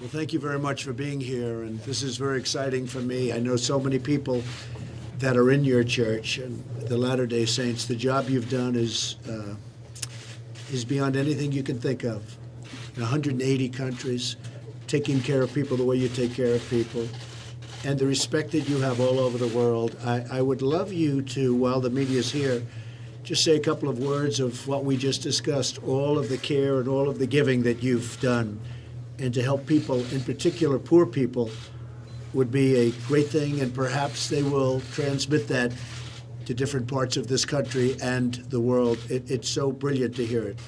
Well, thank you very much for being here, and this is very exciting for me. I know so many people that are in your church and the Latter-day Saints. The job you've done is beyond anything you can think of. In 180 countries, taking care of people the way you take care of people, and the respect that you have all over the world. I would love you to, while the media's here, just say a couple of words of what we just discussed, all of the care and all of the giving that you've done, and to help people, in particular poor people, would be a great thing, and perhaps they will transmit that to different parts of this country and the world. It's so brilliant to hear it.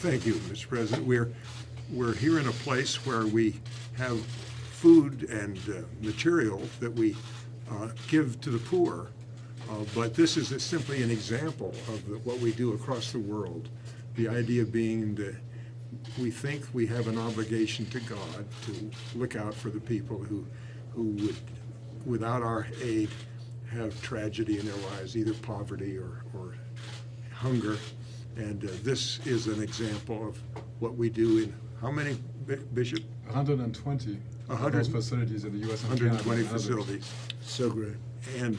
Thank you, Mr. President. We're here in a place where we have food and material that we give to the poor, but this is simply an example of what we do across the world. The idea being that we think we have an obligation to God to look out for the people who would, without our aid, have tragedy in their lives, either poverty or hunger. And this is an example of what we do in how many, Bishop? 120 of those facilities in the U.S. and 120 Canada. facilities. So great. And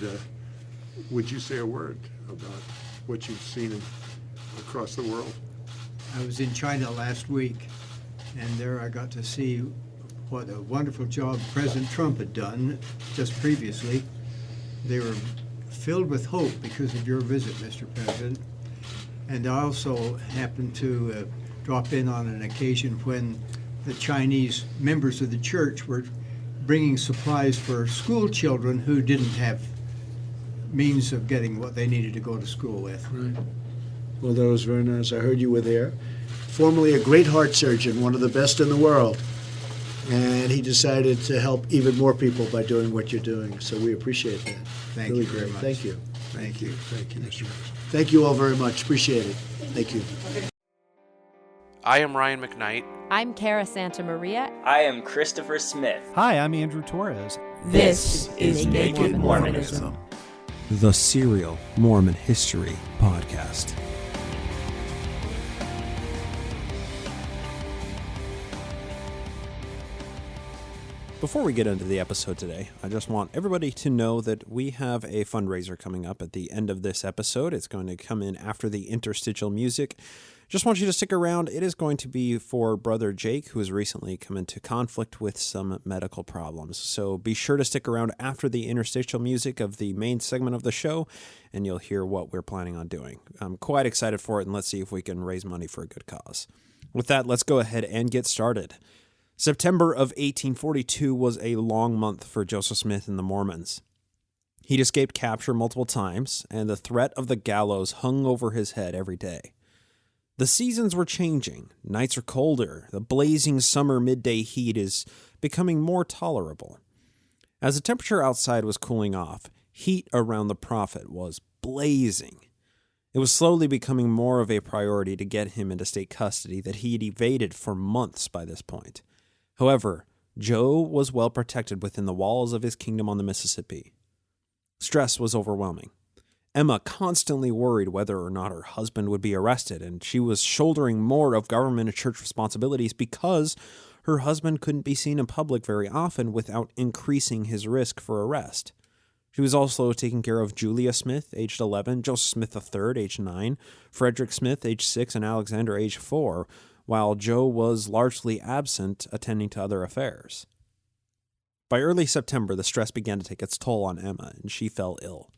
would you say a word about what you've seen across the world? I was in China last week, and there I got to see what a wonderful job President Trump had done just previously. They were filled with hope because of your visit, Mr. President. And I also happened to drop in on an occasion when the Chinese members of the church were bringing supplies for school children who didn't have means of getting what they needed to go to school with. Right. Well, that was very nice. I heard you were there. Formerly a great heart surgeon, one of the best in the world. And he decided to help even more people by doing what you're doing. So we appreciate that. Thank really you very great. much. Thank you. Thank you, Mr. President. Thank you all very much. Appreciate it. Thank you. I am Ryan McKnight. I'm Cara Santa Maria. I am Christopher Smith. Hi, I'm Andrew Torres. This is Naked Mormonism, the serial Mormon history podcast. Before we get into the episode today, I just want everybody to know that we have a fundraiser coming up at the end of this episode. It's going to come in after the interstitial music. Just want you to stick around. It is going to be for Brother Jake, who has recently come into conflict with some medical problems. So be sure to stick around after the interstitial music of the main segment of the show, and you'll hear what we're planning on doing. I'm quite excited for it, and let's see if we can raise money for a good cause. With that, let's go ahead and get started. September of 1842 was a long month for Joseph Smith and the Mormons. He'd escaped capture multiple times, and the threat of the gallows hung over his head every day. The seasons were changing. Nights are colder. The blazing summer midday heat is becoming more tolerable. As the temperature outside was cooling off, heat around the prophet was blazing. It was slowly becoming more of a priority to get him into state custody that he had evaded for months by this point. However, Joe was well protected within the walls of his kingdom on the Mississippi. Stress was overwhelming. Emma constantly worried whether or not her husband would be arrested, and she was shouldering more of government and church responsibilities because her husband couldn't be seen in public very often without increasing his risk for arrest. She was also taking care of Julia Smith, aged 11, Joseph Smith III, aged 9, Frederick Smith, aged 6, and Alexander, aged 4, while Joe was largely absent attending to other affairs. By early September, the stress began to take its toll on Emma, and she fell ill.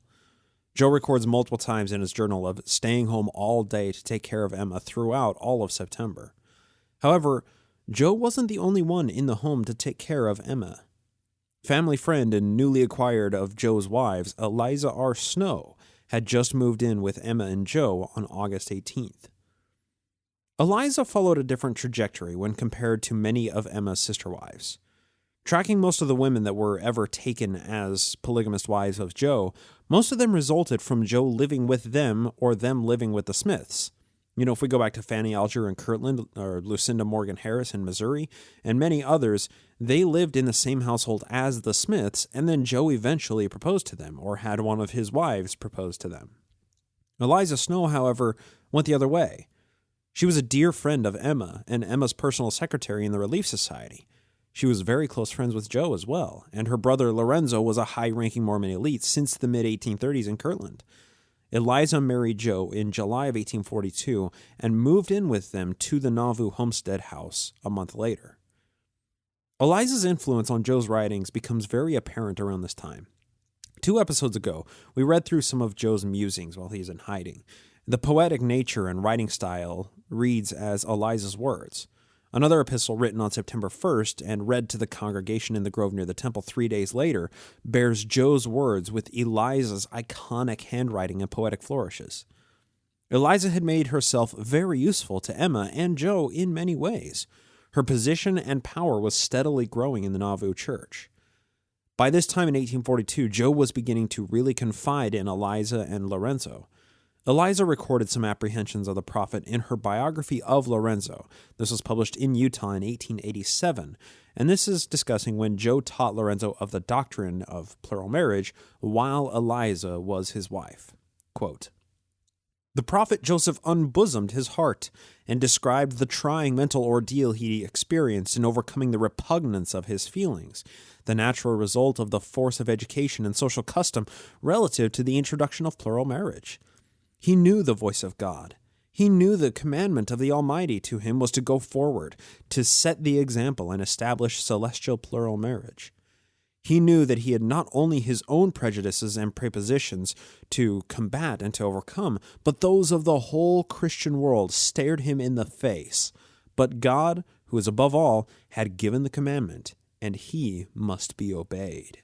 Joe records multiple times in his journal of staying home all day to take care of Emma throughout all of September. However, Joe wasn't the only one in the home to take care of Emma. Family friend and newly acquired of Joe's wives, Eliza R. Snow, had just moved in with Emma and Joe on August 18th. Eliza followed a different trajectory when compared to many of Emma's sister wives. Tracking most of the women that were ever taken as polygamist wives of Joe, most of them resulted from Joe living with them or them living with the Smiths. You know, if we go back to Fanny Alger in Kirtland, or Lucinda Morgan Harris in Missouri, and many others, they lived in the same household as the Smiths, and then Joe eventually proposed to them, or had one of his wives propose to them. Eliza Snow, however, went the other way. She was a dear friend of Emma and Emma's personal secretary in the Relief Society. She was very close friends with Joe as well, and her brother Lorenzo was a high-ranking Mormon elite since the mid-1830s in Kirtland. Eliza married Joe in July of 1842 and moved in with them to the Nauvoo homestead house a month later. Eliza's influence on Joe's writings becomes very apparent around this time. 2 episodes ago, we read through some of Joe's musings while he's in hiding. The poetic nature and writing style reads as Eliza's words. Another epistle written on September 1st and read to the congregation in the grove near the temple 3 days later bears Joe's words with Eliza's iconic handwriting and poetic flourishes. Eliza had made herself very useful to Emma and Joe in many ways. Her position and power was steadily growing in the Nauvoo church. By this time in 1842, Joe was beginning to really confide in Eliza and Lorenzo. Eliza recorded some apprehensions of the prophet in her biography of Lorenzo. This was published in Utah in 1887, and this is discussing when Joe taught Lorenzo of the doctrine of plural marriage while Eliza was his wife. Quote, "The prophet Joseph unbosomed his heart and described the trying mental ordeal he experienced in overcoming the repugnance of his feelings, the natural result of the force of education and social custom relative to the introduction of plural marriage. He knew the voice of God. He knew the commandment of the Almighty to him was to go forward, to set the example and establish celestial plural marriage. He knew that he had not only his own prejudices and prepossessions to combat and to overcome, but those of the whole Christian world stared him in the face. But God, who is above all, had given the commandment, and he must be obeyed.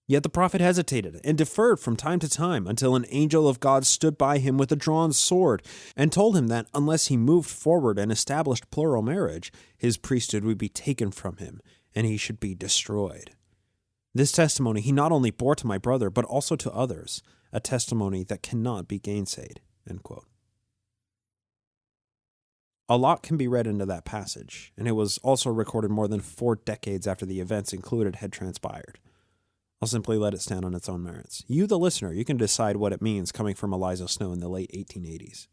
Yet the prophet hesitated and deferred from time to time until an angel of God stood by him with a drawn sword and told him that unless he moved forward and established plural marriage, his priesthood would be taken from him and he should be destroyed. This testimony he not only bore to my brother, but also to others, a testimony that cannot be gainsaid." End quote. A lot can be read into that passage, and it was also recorded more than 4 decades after the events included had transpired. I'll simply let it stand on its own merits. You, the listener, you can decide what it means coming from Eliza Snow in the late 1880s.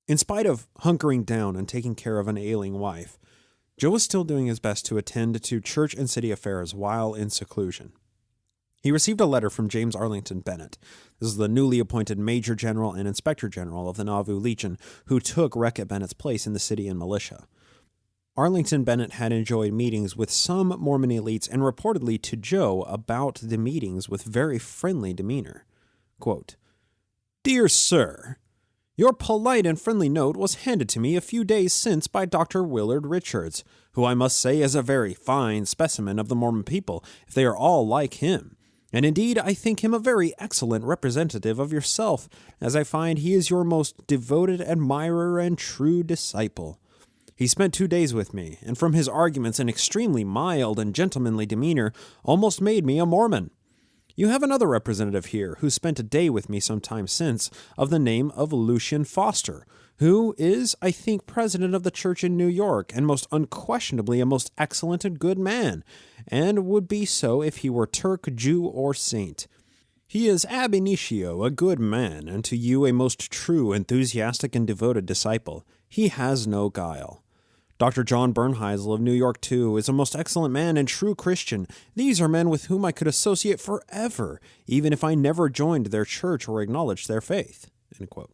In spite of hunkering down and taking care of an ailing wife, Joe was still doing his best to attend to church and city affairs while in seclusion. He received a letter from James Arlington Bennett. This is the newly appointed Major General and Inspector General of the Nauvoo Legion, who took Reckitt Bennett's place in the city and militia. Arlington Bennett had enjoyed meetings with some Mormon elites and reportedly to Joe about the meetings with very friendly demeanor. Quote, "Dear Sir, your polite and friendly note was handed to me a few days since by Dr. Willard Richards, who I must say is a very fine specimen of the Mormon people, if they are all like him. And indeed, I think him a very excellent representative of yourself, as I find he is your most devoted admirer and true disciple. He spent 2 days with me, and from his arguments and extremely mild and gentlemanly demeanor, almost made me a Mormon. You have another representative here, who spent a day with me some time since, of the name of Lucian Foster, who is, I think, president of the church in New York, and most unquestionably a most excellent and good man, and would be so if he were Turk, Jew, or saint. He is ab initio a good man, and to you a most true, enthusiastic, and devoted disciple. He has no guile. Dr. John Bernheisel of New York, too, is a most excellent man and true Christian. These are men with whom I could associate forever, even if I never joined their church or acknowledged their faith." End quote.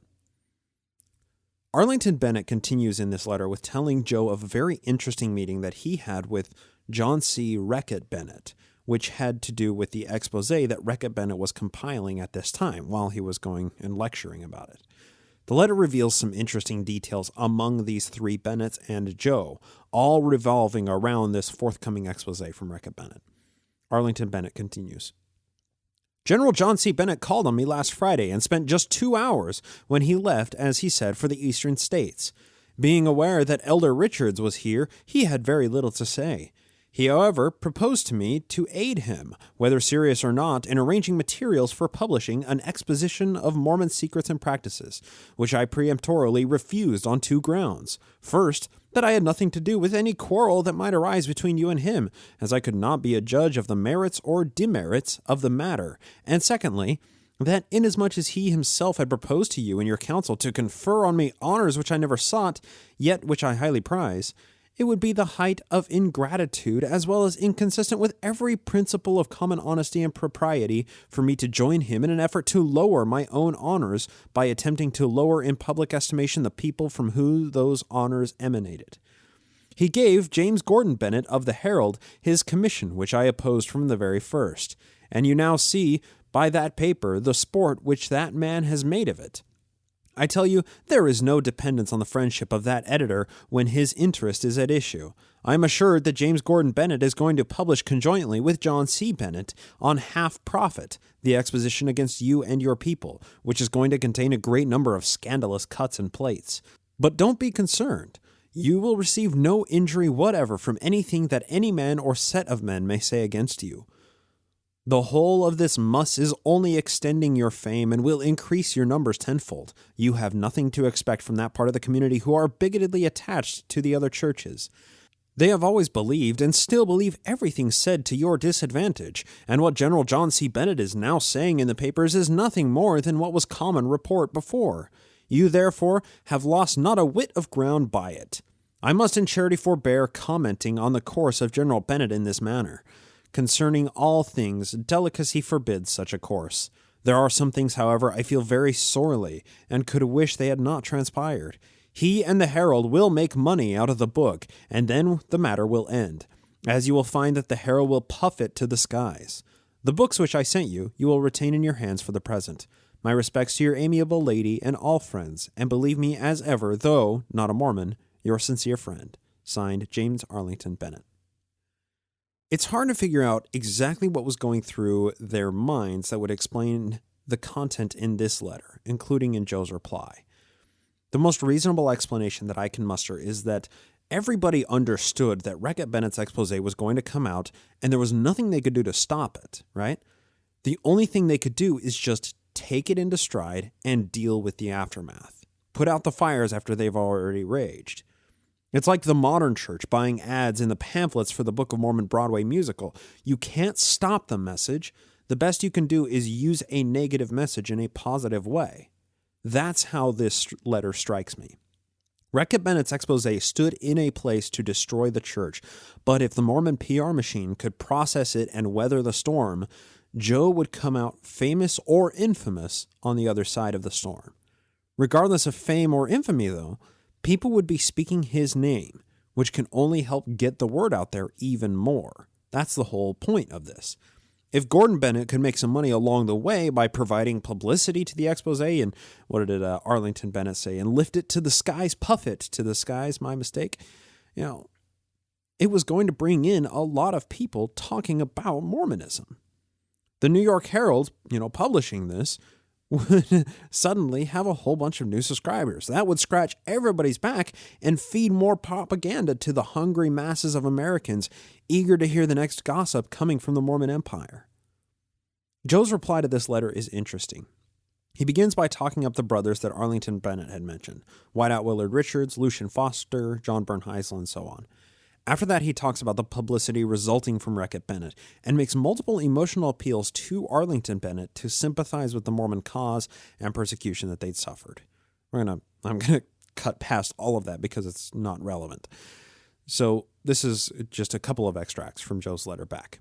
Arlington Bennett continues in this letter with telling Joe of a very interesting meeting that he had with John C. Reckitt Bennett, which had to do with the expose that Reckitt Bennett was compiling at this time while he was going and lecturing about it. The letter reveals some interesting details among these 3 Bennetts and Joe, all revolving around this forthcoming expose from Reckitt Bennett. Arlington Bennett continues. "General John C. Bennett called on me last Friday and spent just 2 hours when he left, as he said, for the eastern states. Being aware that Elder Richards was here, he had very little to say. He, however, proposed to me to aid him, whether serious or not, in arranging materials for publishing an exposition of Mormon secrets and practices, which I peremptorily refused on 2 grounds. First, that I had nothing to do with any quarrel that might arise between you and him, as I could not be a judge of the merits or demerits of the matter, and secondly, that inasmuch as he himself had proposed to you in your council to confer on me honors which I never sought, yet which I highly prize, it would be the height of ingratitude, as well as inconsistent with every principle of common honesty and propriety, for me to join him in an effort to lower my own honors by attempting to lower in public estimation the people from whom those honors emanated. He gave James Gordon Bennett of the Herald his commission, which I opposed from the very first, and you now see by that paper the sport which that man has made of it. I tell you, there is no dependence on the friendship of that editor when his interest is at issue. I am assured that James Gordon Bennett is going to publish conjointly with John C. Bennett on Half Profit, the exposition against you and your people, which is going to contain a great number of scandalous cuts and plates. But don't be concerned. You will receive no injury whatever from anything that any man or set of men may say against you. The whole of this muss is only extending your fame and will increase your numbers tenfold. You have nothing to expect from that part of the community who are bigotedly attached to the other churches. They have always believed and still believe everything said to your disadvantage, and what General John C. Bennett is now saying in the papers is nothing more than what was common report before. You, therefore, have lost not a whit of ground by it. I must in charity forbear commenting on the course of General Bennett in this manner. Concerning all things, delicacy forbids such a course. There are some things, however, I feel very sorely, and could wish they had not transpired. He and the Herald will make money out of the book, and then the matter will end, as you will find that the Herald will puff it to the skies. The books which I sent you, you will retain in your hands for the present. My respects to your amiable lady and all friends, and believe me as ever, though not a Mormon, your sincere friend. Signed, James Arlington Bennett. It's hard to figure out exactly what was going through their minds that would explain the content in this letter, including in Joe's reply. The most reasonable explanation that I can muster is that everybody understood that Reckitt Bennett's expose was going to come out, and there was nothing they could do to stop it, right? The only thing they could do is just take it into stride and deal with the aftermath. Put out the fires after they've already raged. It's like the modern church buying ads in the pamphlets for the Book of Mormon Broadway musical. You can't stop the message. The best you can do is use a negative message in a positive way. That's how this letter strikes me. Reckitt Bennett's expose stood in a place to destroy the church, but if the Mormon PR machine could process it and weather the storm, Joe would come out famous or infamous on the other side of the storm. Regardless of fame or infamy, though, people would be speaking his name, which can only help get the word out there even more. That's the whole point of this. If Gordon Bennett could make some money along the way by providing publicity to the expose, and what did Arlington Bennett say, and lift it to the skies, puff it to the skies, my mistake, it was going to bring in a lot of people talking about Mormonism. The New York Herald, publishing this, would suddenly have a whole bunch of new subscribers. That would scratch everybody's back and feed more propaganda to the hungry masses of Americans eager to hear the next gossip coming from the Mormon Empire. Joe's reply to this letter is interesting. He begins by talking up the brothers that Arlington Bennett had mentioned, Whiteout Willard Richards, Lucian Foster, John Bernheisel, and so on. After that, he talks about the publicity resulting from Reckitt Bennett and makes multiple emotional appeals to Arlington Bennett to sympathize with the Mormon cause and persecution that they'd suffered. I'm going to cut past all of that because it's not relevant. So this is just a couple of extracts from Joe's letter back.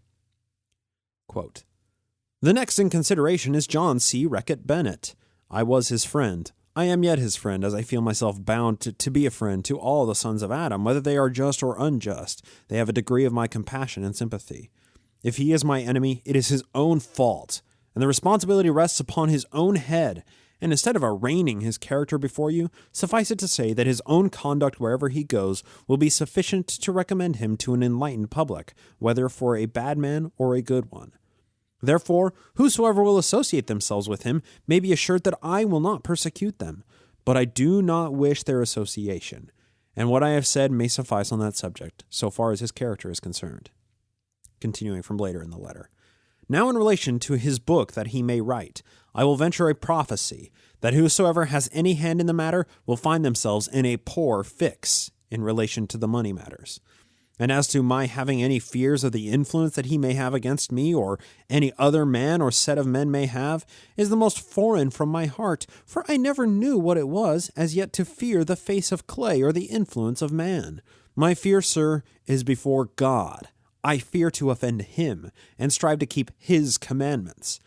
Quote, "The next in consideration is John C. Reckitt Bennett. I was his friend. I am yet his friend, as I feel myself bound to be a friend to all the sons of Adam, whether they are just or unjust. They have a degree of my compassion and sympathy. If he is my enemy, it is his own fault, and the responsibility rests upon his own head. And instead of arraigning his character before you, suffice it to say that his own conduct wherever he goes will be sufficient to recommend him to an enlightened public, whether for a bad man or a good one. Therefore, whosoever will associate themselves with him may be assured that I will not persecute them, but I do not wish their association, and what I have said may suffice on that subject, so far as his character is concerned." Continuing from later in the letter. "Now in relation to his book that he may write, I will venture a prophecy, that whosoever has any hand in the matter will find themselves in a poor fix in relation to the money matters. And as to my having any fears of the influence that he may have against me, or any other man or set of men may have, is the most foreign from my heart, for I never knew what it was as yet to fear the face of clay or the influence of man. My fear, sir, is before God. I fear to offend him, and strive to keep his commandments.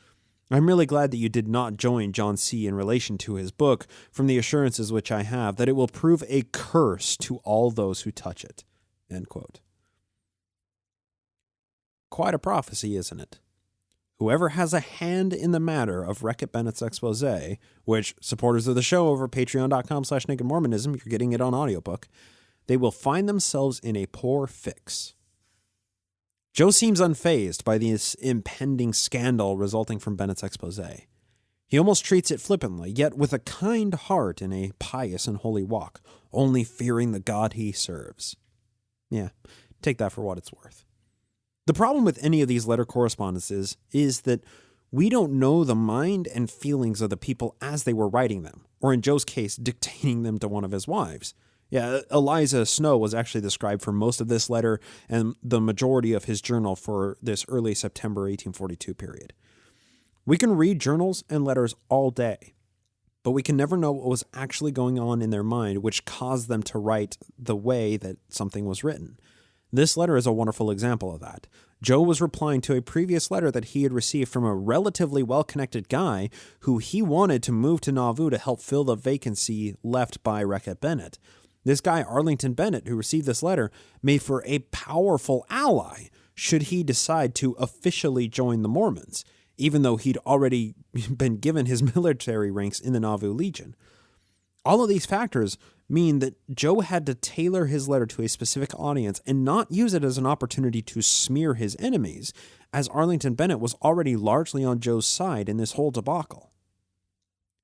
I'm really glad that you did not join John C. in relation to his book, from the assurances which I have that it will prove a curse to all those who touch it. End quote. Quite a prophecy, isn't it? Whoever has a hand in the matter of Reckitt Bennett's expose, which supporters of the show over patreon.com/nakedmormonism, you're getting it on audiobook, they will find themselves in a poor fix. Joe seems unfazed by this impending scandal resulting from Bennett's expose. He almost treats it flippantly, yet with a kind heart and a pious and holy walk, only fearing the God he serves. Yeah, take that for what it's worth. The problem with any of these letter correspondences is that we don't know the mind and feelings of the people as they were writing them, or in Joe's case, dictating them to one of his wives. Yeah, Eliza Snow was actually the scribe for most of this letter and the majority of his journal for this early September 1842 period. We can read journals and letters all day, but we can never know what was actually going on in their mind which caused them to write the way that something was written. This letter is a wonderful example of that. Joe was replying to a previous letter that he had received from a relatively well-connected guy who he wanted to move to Nauvoo to help fill the vacancy left by Reckitt Bennett. This guy, Arlington Bennett, who received this letter, made for a powerful ally should he decide to officially join the Mormons, even though he'd already been given his military ranks in the Nauvoo Legion. All of these factors mean that Joe had to tailor his letter to a specific audience and not use it as an opportunity to smear his enemies, as Arlington Bennett was already largely on Joe's side in this whole debacle.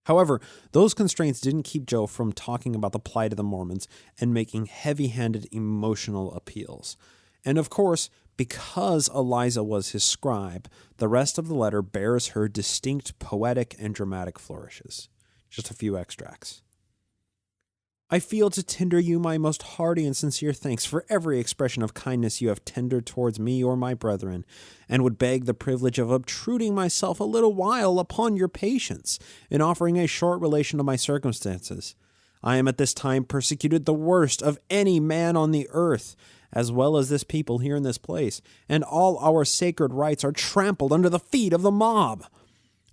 However, those constraints didn't keep Joe from talking about the plight of the Mormons and making heavy-handed emotional appeals. And of course, because Eliza was his scribe, the rest of the letter bears her distinct poetic and dramatic flourishes. Just a few extracts. I feel to tender you my most hearty and sincere thanks for every expression of kindness you have tendered towards me or my brethren, and would beg the privilege of obtruding myself a little while upon your patience in offering a short relation of my circumstances. I am at this time persecuted the worst of any man on the earth, as well as this people here in this place, and all our sacred rights are trampled under the feet of the mob.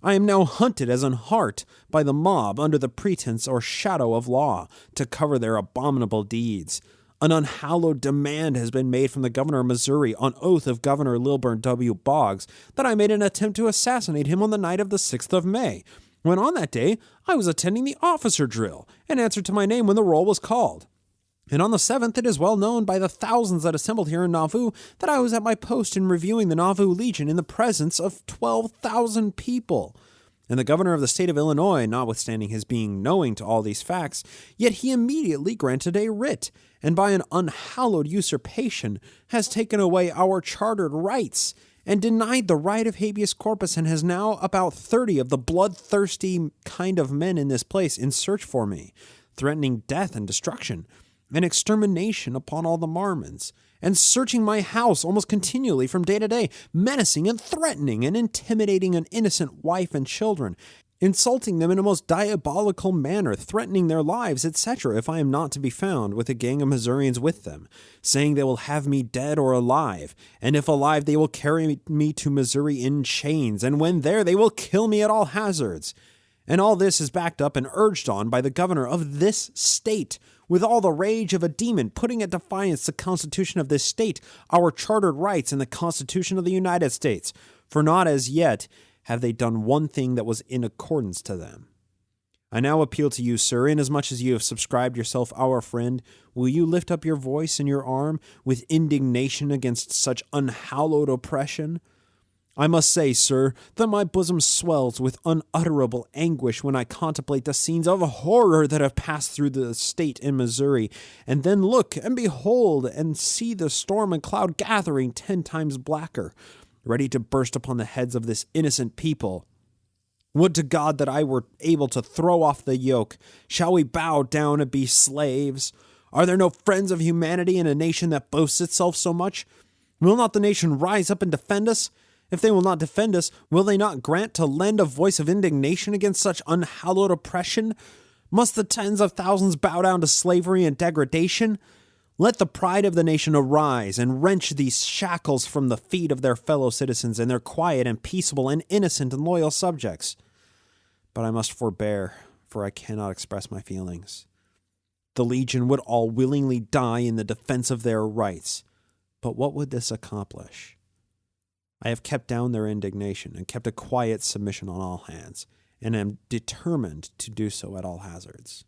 I am now hunted as an heart by the mob under the pretense or shadow of law to cover their abominable deeds. An unhallowed demand has been made from the governor of Missouri on oath of Governor Lilburn W. Boggs that I made an attempt to assassinate him on the night of the 6th of May, when on that day I was attending the officer drill and answered to my name when the roll was called. And on the 7th, it is well known by the thousands that assembled here in Nauvoo that I was at my post in reviewing the Nauvoo Legion in the presence of 12,000 people. And the governor of the state of Illinois, notwithstanding his being knowing to all these facts, yet he immediately granted a writ, and by an unhallowed usurpation has taken away our chartered rights, and denied the right of habeas corpus, and has now about 30 of the bloodthirsty kind of men in this place in search for me, threatening death and destruction, and extermination upon all the Mormons, and searching my house almost continually from day to day, menacing and threatening and intimidating an innocent wife and children, insulting them in a most diabolical manner, threatening their lives, etc., if I am not to be found, with a gang of Missourians with them, saying they will have me dead or alive, and if alive they will carry me to Missouri in chains, and when there they will kill me at all hazards. And all this is backed up and urged on by the governor of this state, with all the rage of a demon, putting at defiance the Constitution of this state, our chartered rights, and the Constitution of the United States, for not as yet have they done one thing that was in accordance to them. I now appeal to you, sir, inasmuch as you have subscribed yourself our friend, will you lift up your voice and your arm with indignation against such unhallowed oppression? I must say, sir, that my bosom swells with unutterable anguish when I contemplate the scenes of horror that have passed through the state in Missouri, and then look and behold and see the storm and cloud gathering 10 times blacker, ready to burst upon the heads of this innocent people. Would to God that I were able to throw off the yoke. Shall we bow down and be slaves? Are there no friends of humanity in a nation that boasts itself so much? Will not the nation rise up and defend us? If they will not defend us, will they not grant to lend a voice of indignation against such unhallowed oppression? Must the tens of thousands bow down to slavery and degradation? Let the pride of the nation arise and wrench these shackles from the feet of their fellow citizens and their quiet and peaceable and innocent and loyal subjects. But I must forbear, for I cannot express my feelings. The legion would all willingly die in the defense of their rights. But what would this accomplish? I have kept down their indignation and kept a quiet submission on all hands, and am determined to do so at all hazards.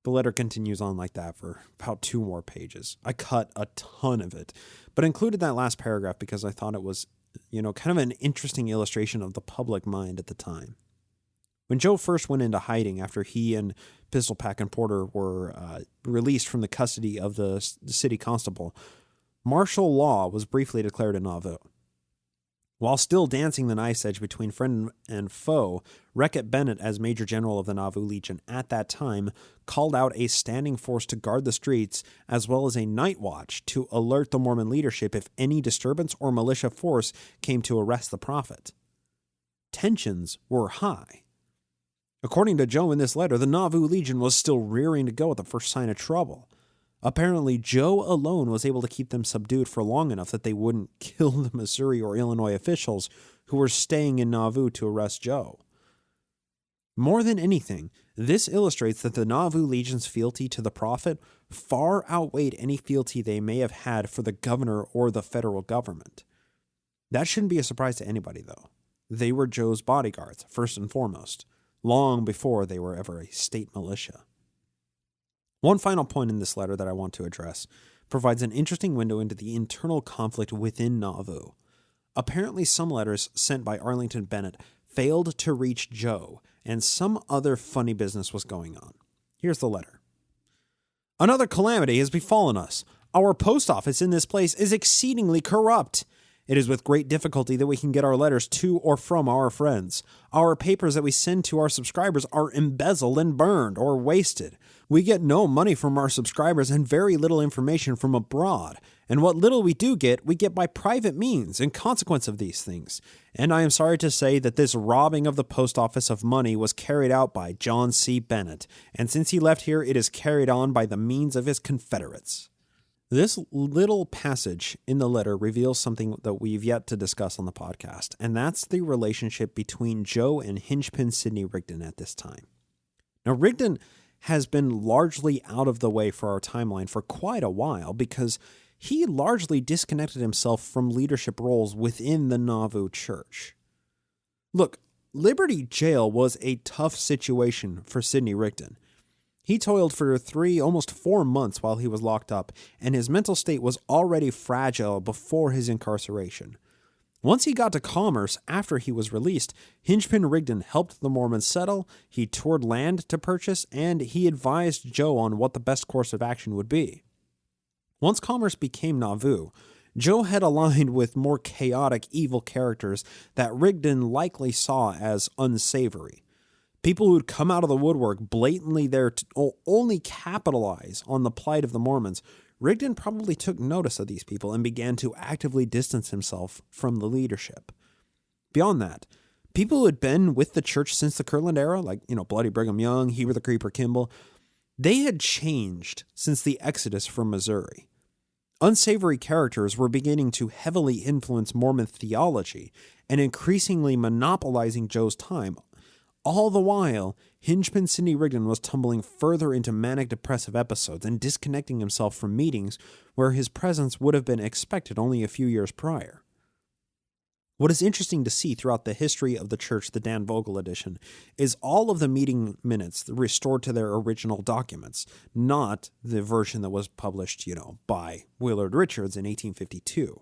The letter continues on like that for about 2 more pages. I cut a ton of it, but included that last paragraph because I thought it was, kind of an interesting illustration of the public mind at the time. When Joe first went into hiding after he and Pistol Pack and Porter were released from the custody of the city constable, martial law was briefly declared in Nauvoo. While still dancing the knife's edge between friend and foe, Reckitt Bennett, as Major General of the Nauvoo Legion at that time, called out a standing force to guard the streets, as well as a night watch to alert the Mormon leadership if any disturbance or militia force came to arrest the prophet. Tensions were high. According to Joe in this letter, the Nauvoo Legion was still rearing to go at the first sign of trouble. Apparently, Joe alone was able to keep them subdued for long enough that they wouldn't kill the Missouri or Illinois officials who were staying in Nauvoo to arrest Joe. More than anything, this illustrates that the Nauvoo Legion's fealty to the prophet far outweighed any fealty they may have had for the governor or the federal government. That shouldn't be a surprise to anybody, though. They were Joe's bodyguards, first and foremost, long before they were ever a state militia. One final point in this letter that I want to address provides an interesting window into the internal conflict within Nauvoo. Apparently, some letters sent by Arlington Bennett failed to reach Joe, and some other funny business was going on. Here's the letter. Another calamity has befallen us. Our post office in this place is exceedingly corrupt. It is with great difficulty that we can get our letters to or from our friends. Our papers that we send to our subscribers are embezzled and burned or wasted. We get no money from our subscribers and very little information from abroad. And what little we do get, we get by private means in consequence of these things. And I am sorry to say that this robbing of the post office of money was carried out by John C. Bennett. And since he left here, it is carried on by the means of his Confederates. This little passage in the letter reveals something that we've yet to discuss on the podcast, and that's the relationship between Joe and Hingepin Sidney Rigdon at this time. Now, Rigdon has been largely out of the way for our timeline for quite a while because he largely disconnected himself from leadership roles within the Nauvoo church. Look, Liberty Jail was a tough situation for Sidney Rigdon. He toiled for 3, almost 4 months while he was locked up, and his mental state was already fragile before his incarceration. Once he got to Commerce after he was released, Hingepin Rigdon helped the Mormons settle, he toured land to purchase, and he advised Joe on what the best course of action would be. Once Commerce became Nauvoo, Joe had aligned with more chaotic, evil characters that Rigdon likely saw as unsavory. People who'd come out of the woodwork blatantly there to only capitalize on the plight of the Mormons. Rigdon probably took notice of these people and began to actively distance himself from the leadership. Beyond that, people who had been with the church since the Carlin era, like, Bloody Brigham Young, Heber the Creeper Kimball, they had changed since the exodus from Missouri. Unsavory characters were beginning to heavily influence Mormon theology and increasingly monopolizing Joe's time. All the while, Hingepin Sidney Rigdon was tumbling further into manic depressive episodes and disconnecting himself from meetings where his presence would have been expected only a few years prior. What is interesting to see throughout the history of the church, the Dan Vogel edition, is all of the meeting minutes restored to their original documents, not the version that was published, by Willard Richards in 1852.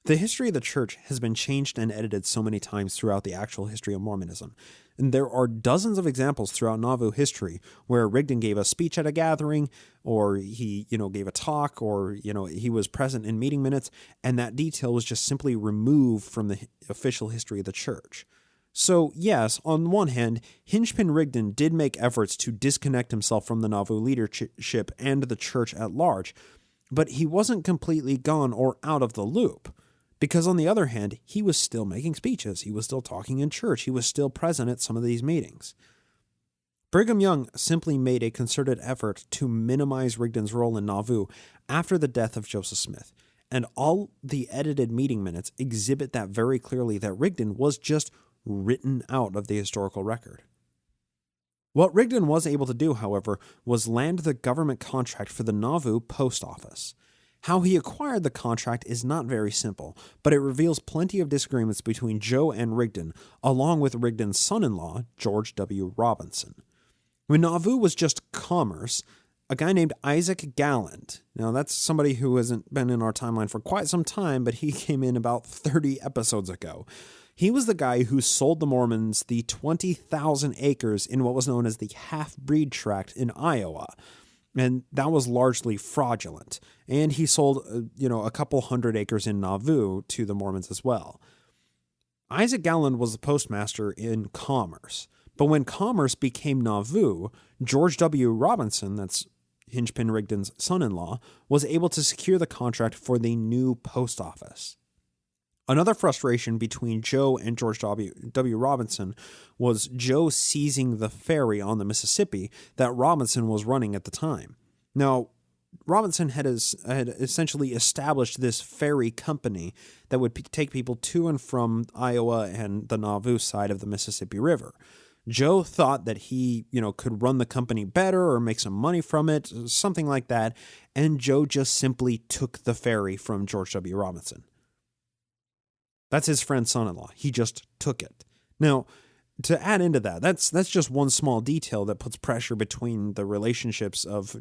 The history of the church has been changed and edited so many times throughout the actual history of Mormonism, and there are dozens of examples throughout Nauvoo history where Rigdon gave a speech at a gathering, or he, gave a talk, or, he was present in meeting minutes, and that detail was just simply removed from the official history of the church. So, yes, on one hand, Hingepin Rigdon did make efforts to disconnect himself from the Nauvoo leadership and the church at large, but he wasn't completely gone or out of the loop. Because on the other hand, he was still making speeches, he was still talking in church, he was still present at some of these meetings. Brigham Young simply made a concerted effort to minimize Rigdon's role in Nauvoo after the death of Joseph Smith, and all the edited meeting minutes exhibit that very clearly, that Rigdon was just written out of the historical record. What Rigdon was able to do, however, was land the government contract for the Nauvoo post office. How he acquired the contract is not very simple, but it reveals plenty of disagreements between Joe and Rigdon, along with Rigdon's son-in-law, George W. Robinson. When Nauvoo was just commerce, a guy named Isaac Galland, now that's somebody who hasn't been in our timeline for quite some time, but he came in about 30 episodes ago. He was the guy who sold the Mormons the 20,000 acres in what was known as the half-breed tract in Iowa, and that was largely fraudulent. And he sold, a couple hundred acres in Nauvoo to the Mormons as well. Isaac Galland was the postmaster in Commerce, but when Commerce became Nauvoo, George W. Robinson, that's Hingepin Rigdon's son-in-law, was able to secure the contract for the new post office. Another frustration between Joe and George W. Robinson was Joe seizing the ferry on the Mississippi that Robinson was running at the time. Now, Robinson had essentially established this ferry company that would take people to and from Iowa and the Nauvoo side of the Mississippi River. Joe thought that he, could run the company better or make some money from it, something like that, and Joe just simply took the ferry from George W. Robinson. That's his friend's son-in-law. He just took it. Now, to add into that, that's just one small detail that puts pressure between the relationships of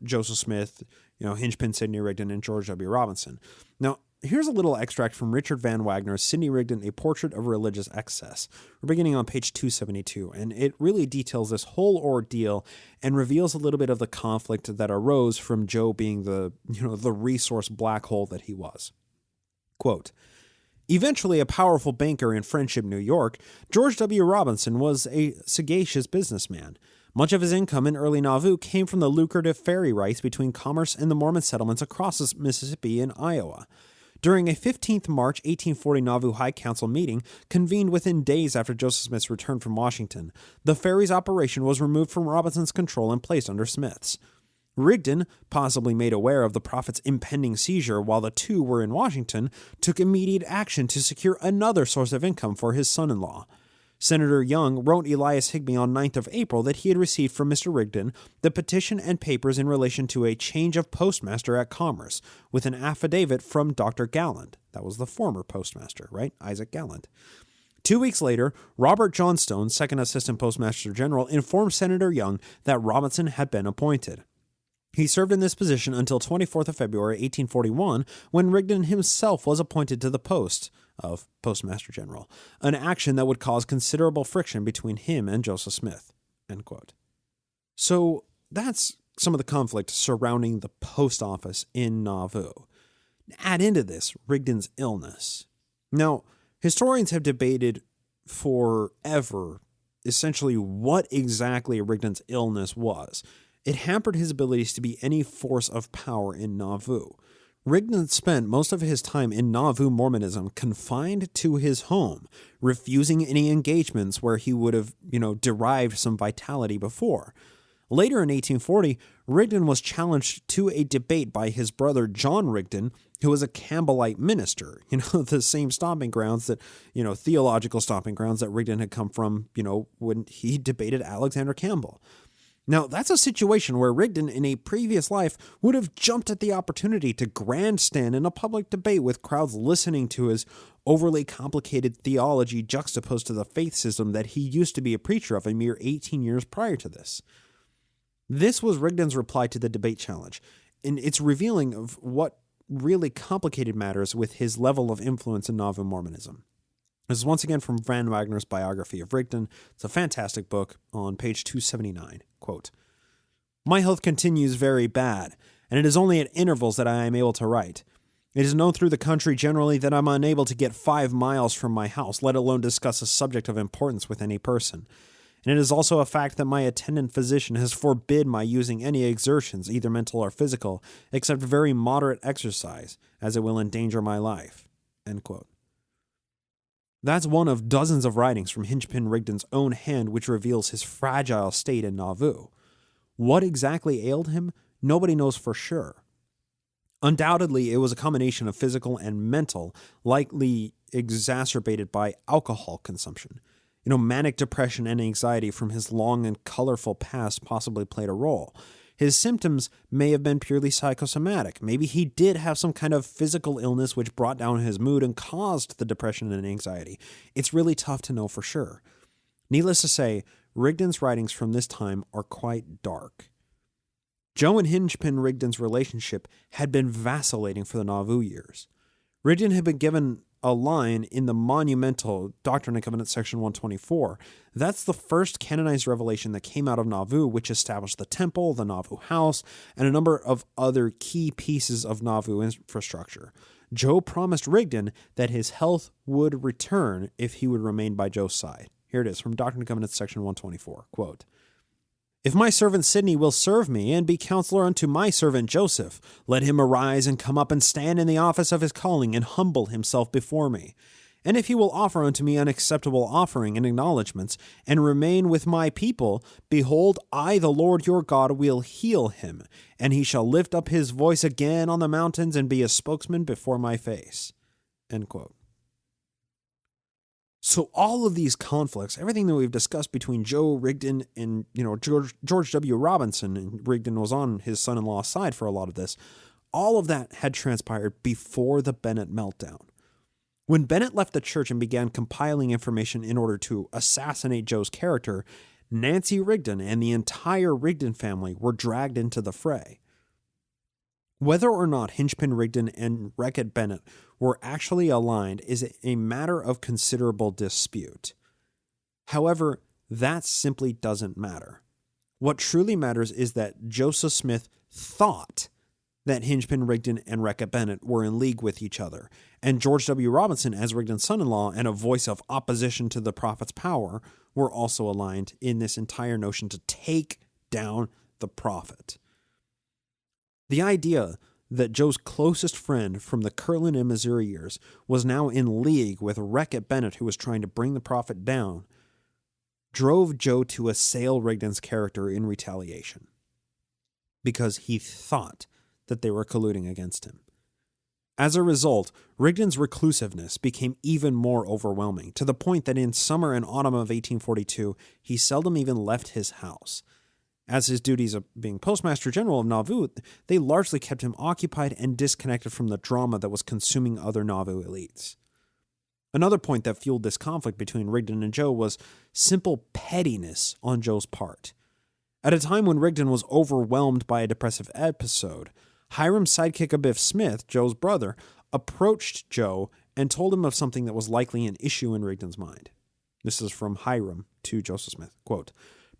Joseph Smith, Hingepin, Sidney Rigdon, and George W. Robinson. Now, here's a little extract from Richard Van Wagner's Sidney Rigdon, A Portrait of Religious Excess. We're beginning on page 272, and it really details this whole ordeal and reveals a little bit of the conflict that arose from Joe being the resource black hole that he was. Quote, eventually a powerful banker in Friendship, New York, George W. Robinson was a sagacious businessman. Much of his income in early Nauvoo came from the lucrative ferry rights between Commerce and the Mormon settlements across the Mississippi and Iowa. During a 15th March 1840 Nauvoo High Council meeting, convened within days after Joseph Smith's return from Washington, the ferry's operation was removed from Robinson's control and placed under Smith's. Rigdon, possibly made aware of the prophet's impending seizure while the two were in Washington, took immediate action to secure another source of income for his son-in-law. Senator Young wrote Elias Higbee on 9th of April that he had received from Mr. Rigdon the petition and papers in relation to a change of postmaster at Commerce, with an affidavit from Dr. Galland. That was the former postmaster, right? Isaac Galland. 2 weeks later, Robert Johnstone, second assistant postmaster general, informed Senator Young that Robinson had been appointed. He served in this position until 24th of February, 1841, when Rigdon himself was appointed to the post of Postmaster General, an action that would cause considerable friction between him and Joseph Smith. End quote. So that's some of the conflict surrounding the post office in Nauvoo. Add into this Rigdon's illness. Now, historians have debated forever essentially what exactly Rigdon's illness was. It hampered his abilities to be any force of power in Nauvoo. Rigdon spent most of his time in Nauvoo Mormonism confined to his home, refusing any engagements where he would have, derived some vitality before. Later in 1840, Rigdon was challenged to a debate by his brother John Rigdon, who was a Campbellite minister, the same stomping grounds that, theological stomping grounds that Rigdon had come from, when he debated Alexander Campbell. Now, that's a situation where Rigdon, in a previous life, would have jumped at the opportunity to grandstand in a public debate with crowds listening to his overly complicated theology juxtaposed to the faith system that he used to be a preacher of a mere 18 years prior to this. This was Rigdon's reply to the debate challenge, and it's revealing of what really complicated matters with his level of influence in Nauvoo Mormonism. This is once again from Van Wagner's biography of Rigdon. It's a fantastic book on page 279. Quote, "My health continues very bad, and it is only at intervals that I am able to write. It is known through the country generally that I'm unable to get 5 miles from my house, let alone discuss a subject of importance with any person. And it is also a fact that my attendant physician has forbid my using any exertions, either mental or physical, except very moderate exercise, as it will endanger my life." End quote. That's one of dozens of writings from Hingepin Rigdon's own hand which reveals his fragile state in Nauvoo. What exactly ailed him, nobody knows for sure. Undoubtedly, it was a combination of physical and mental, likely exacerbated by alcohol consumption. Manic depression and anxiety from his long and colorful past possibly played a role. His symptoms may have been purely psychosomatic. Maybe he did have some kind of physical illness which brought down his mood and caused the depression and anxiety. It's really tough to know for sure. Needless to say, Rigdon's writings from this time are quite dark. Joe and Hingepin Rigdon's relationship had been vacillating for the Nauvoo years. Rigdon had been given a line in the monumental Doctrine and Covenants section 124. That's the first canonized revelation that came out of Nauvoo, which established the temple, the Nauvoo house, and a number of other key pieces of Nauvoo infrastructure. Joe promised Rigdon that his health would return if he would remain by Joe's side. Here it is from Doctrine and Covenants section 124. Quote, "If my servant Sidney will serve me and be counselor unto my servant Joseph, let him arise and come up and stand in the office of his calling and humble himself before me. And if he will offer unto me an acceptable offering and acknowledgments, and remain with my people, behold, I, the Lord your God, will heal him, and he shall lift up his voice again on the mountains and be a spokesman before my face." End quote. So all of these conflicts, everything that we've discussed between Joe Rigdon and George W. Robinson, and Rigdon was on his son-in-law's side for a lot of this, all of that had transpired before the Bennett meltdown. When Bennett left the church and began compiling information in order to assassinate Joe's character, Nancy Rigdon and the entire Rigdon family were dragged into the fray. Whether or not Hingepin Rigdon and Reckitt Bennett were actually aligned is a matter of considerable dispute. However, that simply doesn't matter. What truly matters is that Joseph Smith thought that Hingepin Rigdon and Reckitt Bennett were in league with each other, and George W. Robinson, as Rigdon's son-in-law and a voice of opposition to the prophet's power, were also aligned in this entire notion to take down the prophet. The idea that Joe's closest friend from the Carlin and Missouri years was now in league with Reckitt Bennett, who was trying to bring the prophet down, drove Joe to assail Rigdon's character in retaliation, because he thought that they were colluding against him. As a result, Rigdon's reclusiveness became even more overwhelming, to the point that in summer and autumn of 1842, he seldom even left his house. As his duties of being Postmaster General of Nauvoo, they largely kept him occupied and disconnected from the drama that was consuming other Nauvoo elites. Another point that fueled this conflict between Rigdon and Joe was simple pettiness on Joe's part. At a time when Rigdon was overwhelmed by a depressive episode, Hiram's sidekick Abiff Smith, Joe's brother, approached Joe and told him of something that was likely an issue in Rigdon's mind. This is from Hiram to Joseph Smith. Quote,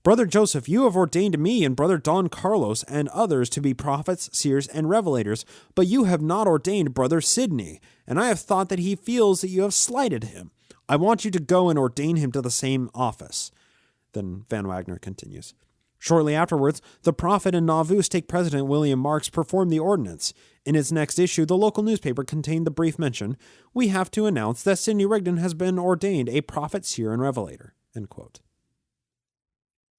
"Brother Joseph, you have ordained me and brother Don Carlos and others to be prophets, seers, and revelators, but you have not ordained brother Sidney, and I have thought that he feels that you have slighted him. I want you to go and ordain him to the same office." Then Van Wagner continues. Shortly afterwards, the prophet and Nauvoo stake president William Marks performed the ordinance. In its next issue, the local newspaper contained the brief mention, "We have to announce that Sidney Rigdon has been ordained a prophet, seer, and revelator." End quote.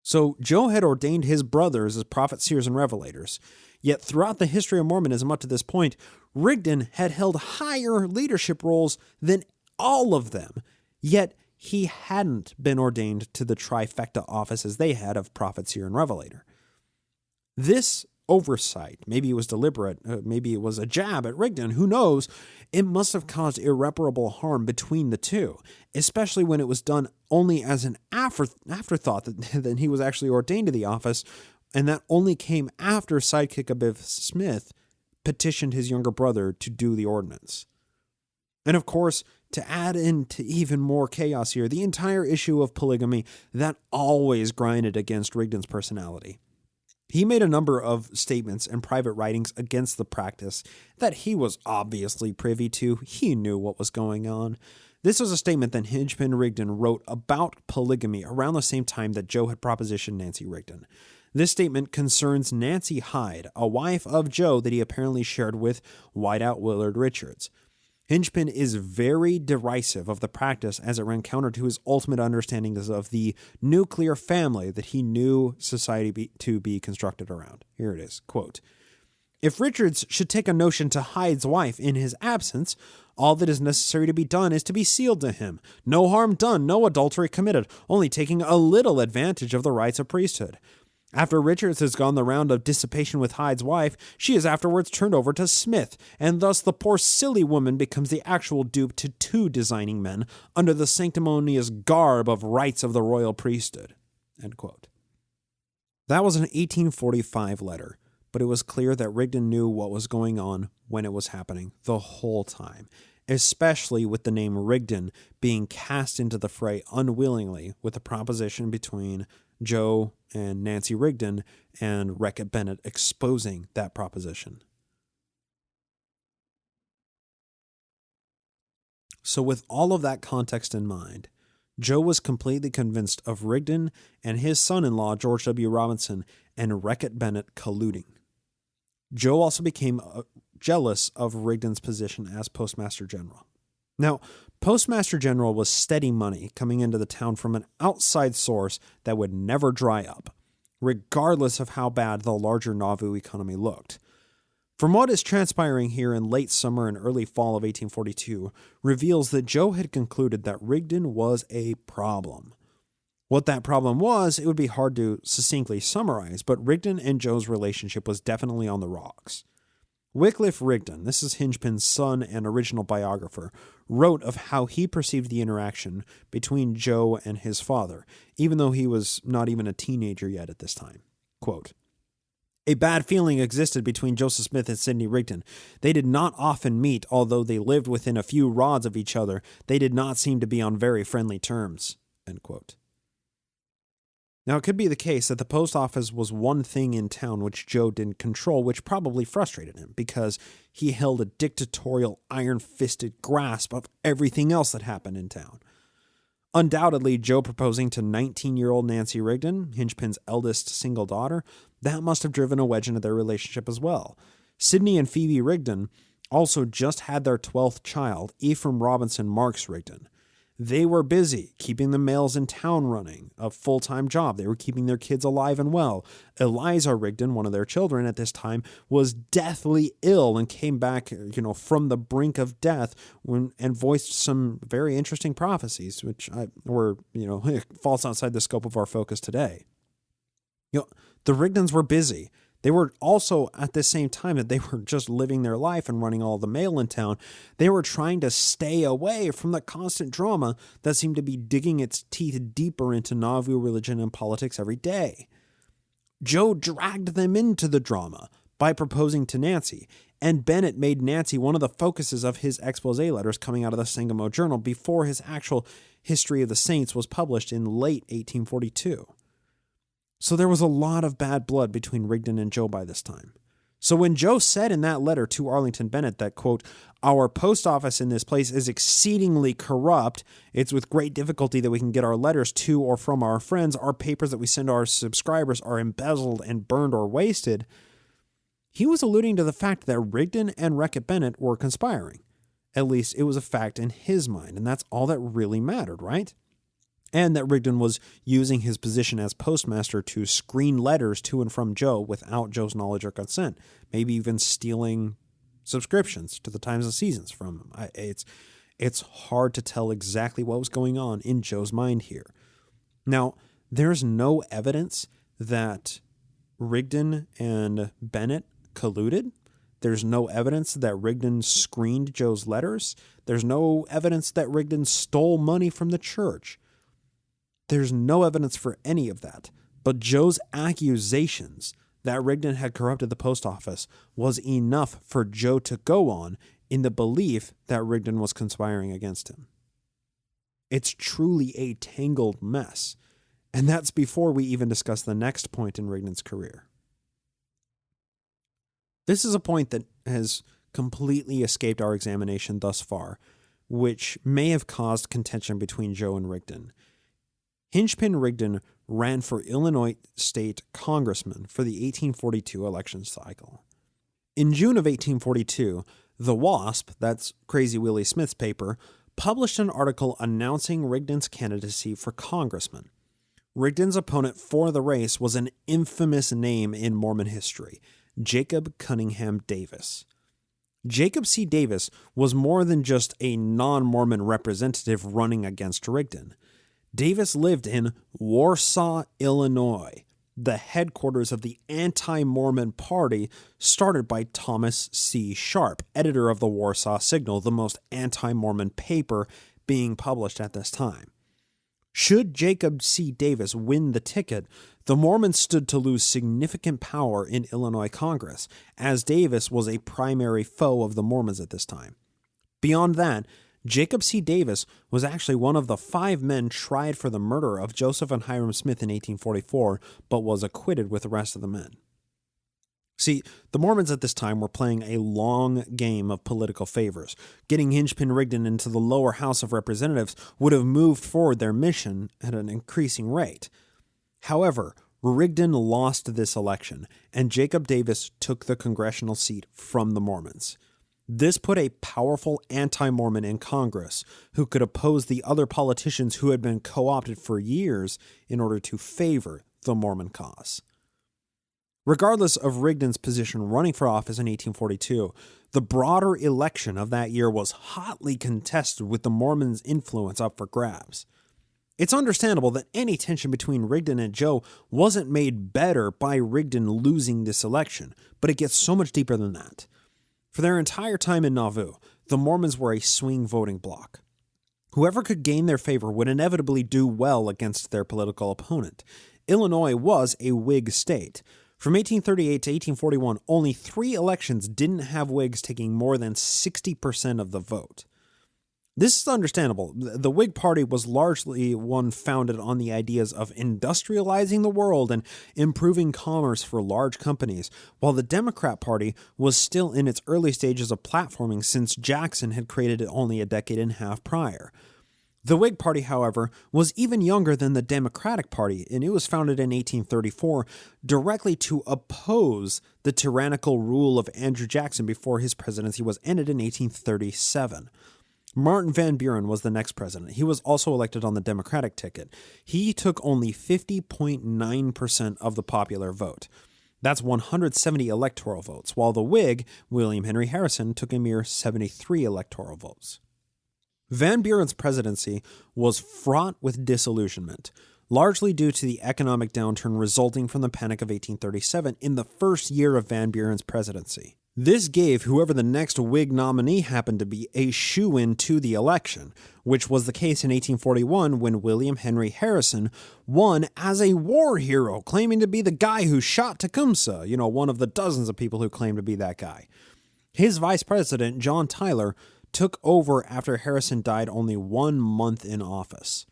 So Joe had ordained his brothers as prophets, seers, and revelators. Yet throughout the history of Mormonism up to this point, Rigdon had held higher leadership roles than all of them. Yet he hadn't been ordained to the trifecta office as they had of prophet, seer, and revelator. This oversight, maybe it was deliberate, maybe it was a jab at Rigdon, who knows, it must have caused irreparable harm between the two, especially when it was done only as an afterthought that he was actually ordained to the office, and that only came after sidekick Abiff Smith petitioned his younger brother to do the ordinance. And of course, to add into even more chaos here, the entire issue of polygamy, that always grinded against Rigdon's personality. He made a number of statements and private writings against the practice that he was obviously privy to. He knew what was going on. This was a statement that Hingepin Rigdon wrote about polygamy around the same time that Joe had propositioned Nancy Rigdon. This statement concerns Nancy Hyde, a wife of Joe that he apparently shared with Whiteout Willard Richards. Hingepin is very derisive of the practice as it ran counter to his ultimate understandings of the nuclear family that he knew society to be constructed around. Here it is, quote, "If Richards should take a notion to Hyde's wife in his absence, all that is necessary to be done is to be sealed to him. No harm done, no adultery committed, only taking a little advantage of the rights of priesthood. After Richards has gone the round of dissipation with Hyde's wife, she is afterwards turned over to Smith, and thus the poor silly woman becomes the actual dupe to two designing men under the sanctimonious garb of rights of the royal priesthood." End quote. That was an 1845 letter, but it was clear that Rigdon knew what was going on when it was happening the whole time, especially with the name Rigdon being cast into the fray unwillingly with the proposition between Joe and Nancy Rigdon and Reckitt Bennett exposing that proposition. So with all of that context in mind, Joe was completely convinced of Rigdon and his son-in-law, George W. Robinson, and Reckitt Bennett colluding. Joe also became jealous of Rigdon's position as Postmaster General. Now, Postmaster General was steady money coming into the town from an outside source that would never dry up, regardless of how bad the larger Nauvoo economy looked. From what is transpiring here in late summer and early fall of 1842 reveals that Joe had concluded that Rigdon was a problem. What that problem was, it would be hard to succinctly summarize, but Rigdon and Joe's relationship was definitely on the rocks. Wycliffe Rigdon, this is Hingepin's son and original biographer, wrote of how he perceived the interaction between Joe and his father, even though he was not even a teenager yet at this time. Quote, "A bad feeling existed between Joseph Smith and Sidney Rigdon. They did not often meet, although they lived within a few rods of each other. They did not seem to be on very friendly terms." End quote. Now, it could be the case that the post office was one thing in town which Joe didn't control, which probably frustrated him because he held a dictatorial, iron-fisted grasp of everything else that happened in town. Undoubtedly, Joe proposing to 19-year-old Nancy Rigdon, Hingepin's eldest single daughter, that must have driven a wedge into their relationship as well. Sidney and Phoebe Rigdon also just had their 12th child, Ephraim Robinson Marks Rigdon. They were busy keeping the mills in town running, a full-time job. They were keeping their kids alive and well. Eliza Rigdon, one of their children at this time, was deathly ill and came back, from the brink of death and voiced some very interesting prophecies, which were, falls outside the scope of our focus today. The Rigdons were busy. They were also, at the same time that they were just living their life and running all the mail in town, they were trying to stay away from the constant drama that seemed to be digging its teeth deeper into Nauvoo religion and politics every day. Joe dragged them into the drama by proposing to Nancy, and Bennett made Nancy one of the focuses of his expose letters coming out of the Sangamo Journal before his actual History of the Saints was published in late 1842. So there was a lot of bad blood between Rigdon and Joe by this time. So when Joe said in that letter to Arlington Bennett that, quote, "Our post office in this place is exceedingly corrupt. It's with great difficulty that we can get our letters to or from our friends. Our papers that we send our subscribers are embezzled and burned or wasted," he was alluding to the fact that Rigdon and Reckitt Bennett were conspiring. At least it was a fact in his mind, and that's all that really mattered, right? And that Rigdon was using his position as postmaster to screen letters to and from Joe without Joe's knowledge or consent, maybe even stealing subscriptions to the Times and Seasons from him. It's hard to tell exactly what was going on in Joe's mind here. Now, there's no evidence that Rigdon and Bennett colluded. There's no evidence that Rigdon screened Joe's letters. There's no evidence that Rigdon stole money from the church. There's no evidence for any of that, but Joe's accusations that Rigdon had corrupted the post office was enough for Joe to go on in the belief that Rigdon was conspiring against him. It's truly a tangled mess, and that's before we even discuss the next point in Rigdon's career. This is a point that has completely escaped our examination thus far, which may have caused contention between Joe and Rigdon. Hingepin Rigdon ran for Illinois state congressman for the 1842 election cycle. In June of 1842, The Wasp, that's Crazy Willie Smith's paper, published an article announcing Rigdon's candidacy for congressman. Rigdon's opponent for the race was an infamous name in Mormon history, Jacob Cunningham Davis. Jacob C. Davis was more than just a non-Mormon representative running against Rigdon. Davis lived in Warsaw, Illinois, the headquarters of the anti-Mormon party started by Thomas C. Sharp, editor of the Warsaw Signal, the most anti-Mormon paper being published at this time. Should Jacob C. Davis win the ticket, the Mormons stood to lose significant power in Illinois Congress, as Davis was a primary foe of the Mormons at this time. Beyond that, Jacob C. Davis was actually one of the 5 men tried for the murder of Joseph and Hiram Smith in 1844, but was acquitted with the rest of the men. See, the Mormons at this time were playing a long game of political favors. Getting Hingepin Rigdon into the lower House of Representatives would have moved forward their mission at an increasing rate. However, Rigdon lost this election, and Jacob Davis took the congressional seat from the Mormons. This put a powerful anti-Mormon in Congress who could oppose the other politicians who had been co-opted for years in order to favor the Mormon cause. Regardless of Rigdon's position running for office in 1842, the broader election of that year was hotly contested with the Mormons' influence up for grabs. It's understandable that any tension between Rigdon and Joe wasn't made better by Rigdon losing this election, but it gets so much deeper than that. For their entire time in Nauvoo, the Mormons were a swing voting bloc. Whoever could gain their favor would inevitably do well against their political opponent. Illinois was a Whig state. From 1838 to 1841, only 3 elections didn't have Whigs taking more than 60% of the vote. This is understandable. The Whig Party was largely one founded on the ideas of industrializing the world and improving commerce for large companies, while the Democrat Party was still in its early stages of platforming since Jackson had created it only a decade and a half prior. The Whig Party, however, was even younger than the Democratic Party, and it was founded in 1834 directly to oppose the tyrannical rule of Andrew Jackson before his presidency was ended in 1837. Martin Van Buren was the next president. He was also elected on the Democratic ticket. He took only 50.9% of the popular vote. That's 170 electoral votes, while the Whig, William Henry Harrison, took a mere 73 electoral votes. Van Buren's presidency was fraught with disillusionment, largely due to the economic downturn resulting from the Panic of 1837 in the first year of Van Buren's presidency. This gave whoever the next Whig nominee happened to be a shoo-in to the election, which was the case in 1841 when William Henry Harrison won as a war hero, claiming to be the guy who shot Tecumseh, one of the dozens of people who claimed to be that guy. His vice president, John Tyler, took over after Harrison died only 1 month in office.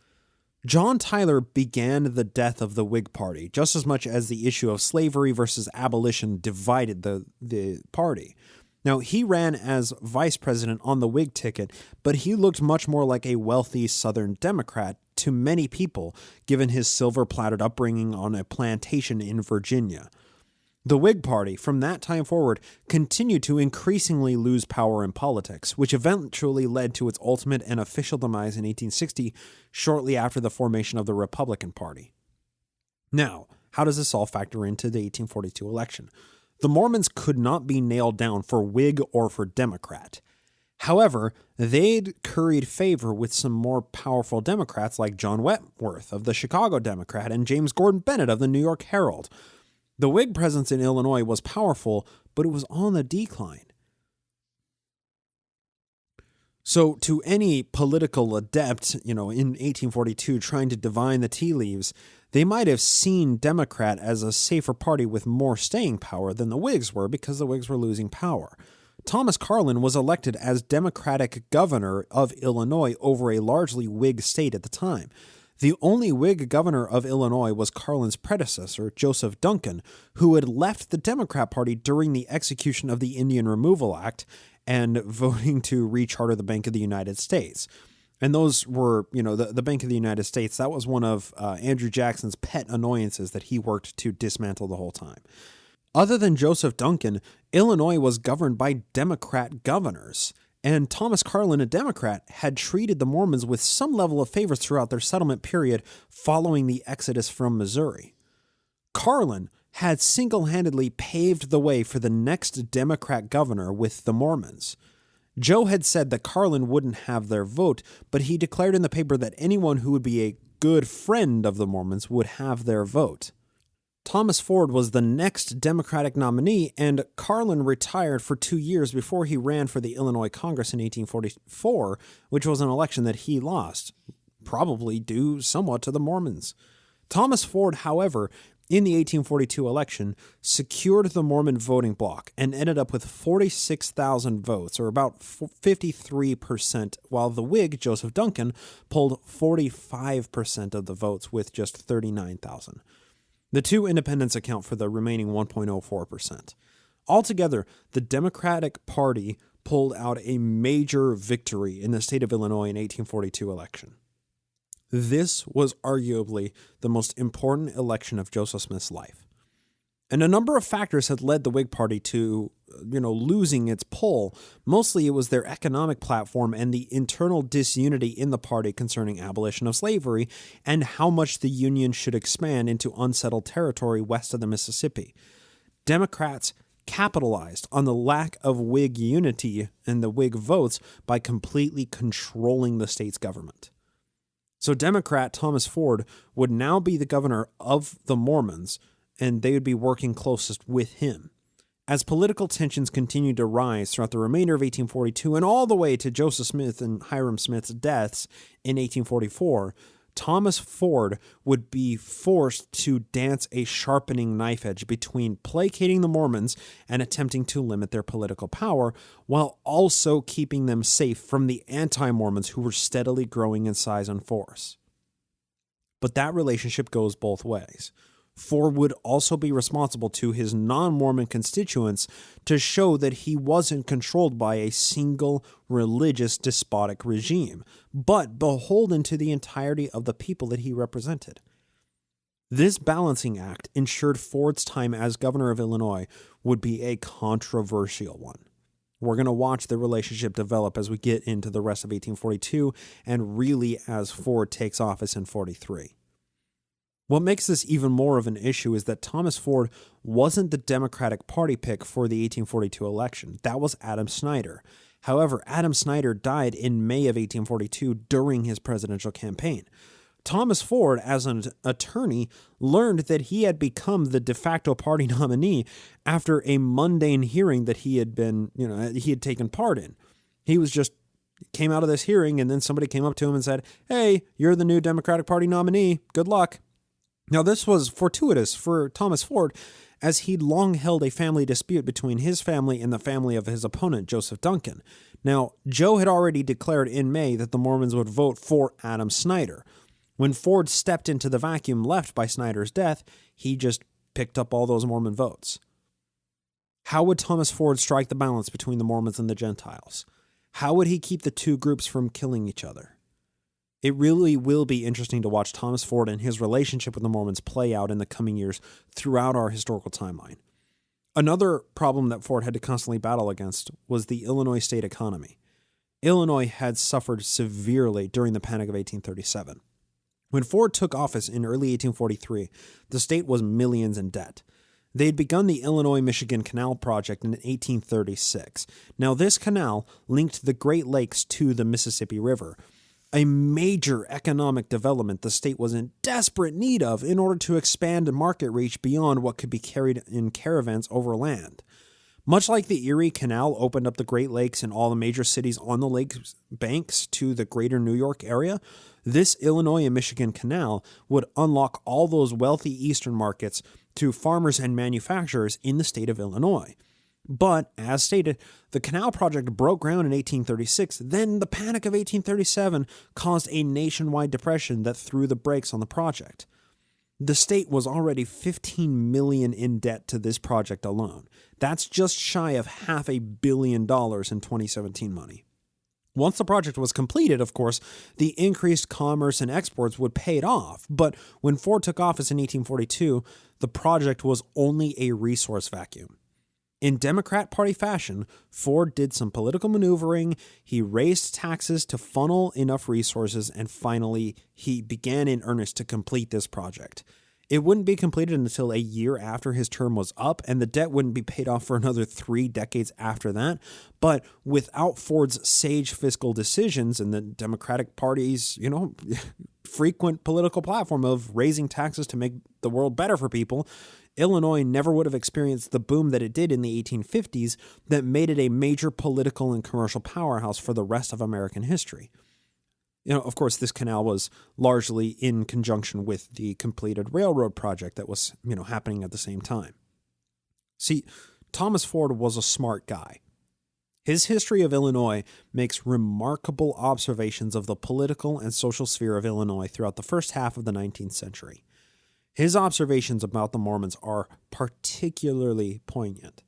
John Tyler began the death of the Whig Party, just as much as the issue of slavery versus abolition divided the party. Now, he ran as vice president on the Whig ticket, but he looked much more like a wealthy Southern Democrat to many people, given his silver-plated upbringing on a plantation in Virginia. The Whig Party, from that time forward, continued to increasingly lose power in politics, which eventually led to its ultimate and official demise in 1860, shortly after the formation of the Republican Party. Now, how does this all factor into the 1842 election? The Mormons could not be nailed down for Whig or for Democrat. However, they'd curried favor with some more powerful Democrats like John Wentworth of the Chicago Democrat and James Gordon Bennett of the New York Herald. The Whig presence in Illinois was powerful, but it was on the decline. So to any political adept, in 1842 trying to divine the tea leaves, they might have seen Democrat as a safer party with more staying power than the Whigs were because the Whigs were losing power. Thomas Carlin was elected as Democratic governor of Illinois over a largely Whig state at the time. The only Whig governor of Illinois was Carlin's predecessor, Joseph Duncan, who had left the Democrat Party during the execution of the Indian Removal Act and voting to recharter the Bank of the United States. And those were, the Bank of the United States, that was one of Andrew Jackson's pet annoyances that he worked to dismantle the whole time. Other than Joseph Duncan, Illinois was governed by Democrat governors, and Thomas Carlin, a Democrat, had treated the Mormons with some level of favors throughout their settlement period following the exodus from Missouri. Carlin had single-handedly paved the way for the next Democrat governor with the Mormons. Joe had said that Carlin wouldn't have their vote, but he declared in the paper that anyone who would be a good friend of the Mormons would have their vote. Thomas Ford was the next Democratic nominee, and Carlin retired for 2 years before he ran for the Illinois Congress in 1844, which was an election that he lost, probably due somewhat to the Mormons. Thomas Ford, however, in the 1842 election, secured the Mormon voting bloc and ended up with 46,000 votes, or about 53%, while the Whig, Joseph Duncan, pulled 45% of the votes with just 39,000. The two independents account for the remaining 1.04%. Altogether, the Democratic Party pulled out a major victory in the state of Illinois in 1842 election. This was arguably the most important election of Joseph Smith's life. And a number of factors had led the Whig Party to, losing its pull. Mostly it was their economic platform and the internal disunity in the party concerning abolition of slavery and how much the Union should expand into unsettled territory west of the Mississippi. Democrats capitalized on the lack of Whig unity and the Whig votes by completely controlling the state's government. So Democrat Thomas Ford would now be the governor of the Mormons, and they would be working closest with him. As political tensions continued to rise throughout the remainder of 1842 and all the way to Joseph Smith and Hiram Smith's deaths in 1844, Thomas Ford would be forced to dance a sharpening knife edge between placating the Mormons and attempting to limit their political power, while also keeping them safe from the anti-Mormons who were steadily growing in size and force. But that relationship goes both ways. Ford would also be responsible to his non-Mormon constituents to show that he wasn't controlled by a single religious despotic regime, but beholden to the entirety of the people that he represented. This balancing act ensured Ford's time as governor of Illinois would be a controversial one. We're going to watch the relationship develop as we get into the rest of 1842 and really as Ford takes office in 43. What makes this even more of an issue is that Thomas Ford wasn't the Democratic Party pick for the 1842 election. That was Adam Snyder. However, Adam Snyder died in May of 1842 during his presidential campaign. Thomas Ford, as an attorney, learned that he had become the de facto party nominee after a mundane hearing that he had taken part in. He came out of this hearing, and then somebody came up to him and said, "Hey, you're the new Democratic Party nominee. Good luck." Now, this was fortuitous for Thomas Ford, as he'd long held a family dispute between his family and the family of his opponent, Joseph Duncan. Now, Joe had already declared in May that the Mormons would vote for Adam Snyder. When Ford stepped into the vacuum left by Snyder's death, he just picked up all those Mormon votes. How would Thomas Ford strike the balance between the Mormons and the Gentiles? How would he keep the two groups from killing each other? It really will be interesting to watch Thomas Ford and his relationship with the Mormons play out in the coming years throughout our historical timeline. Another problem that Ford had to constantly battle against was the Illinois state economy. Illinois had suffered severely during the Panic of 1837. When Ford took office in early 1843, the state was millions in debt. They had begun the Illinois-Michigan Canal Project in 1836. Now, this canal linked the Great Lakes to the Mississippi River, a major economic development the state was in desperate need of in order to expand market reach beyond what could be carried in caravans over land. Much like the Erie Canal opened up the Great Lakes and all the major cities on the lake's banks to the greater New York area, this Illinois and Michigan Canal would unlock all those wealthy eastern markets to farmers and manufacturers in the state of Illinois. But, as stated, the canal project broke ground in 1836. Then the Panic of 1837 caused a nationwide depression that threw the brakes on the project. The state was already $15 million in debt to this project alone. That's just shy of $500 million in 2017 money. Once the project was completed, of course, the increased commerce and exports would pay it off. But when Ford took office in 1842, the project was only a resource vacuum. In Democrat Party fashion, Ford did some political maneuvering, he raised taxes to funnel enough resources, and finally, he began in earnest to complete this project. It wouldn't be completed until a year after his term was up, and the debt wouldn't be paid off for another 3 decades after that. But without Ford's sage fiscal decisions and the Democratic Party's, frequent political platform of raising taxes to make the world better for people, Illinois never would have experienced the boom that it did in the 1850s that made it a major political and commercial powerhouse for the rest of American history. Of course, this canal was largely in conjunction with the completed railroad project that was, happening at the same time. See, Thomas Ford was a smart guy. His history of Illinois makes remarkable observations of the political and social sphere of Illinois throughout the first half of the 19th century. His observations about the Mormons are particularly poignant.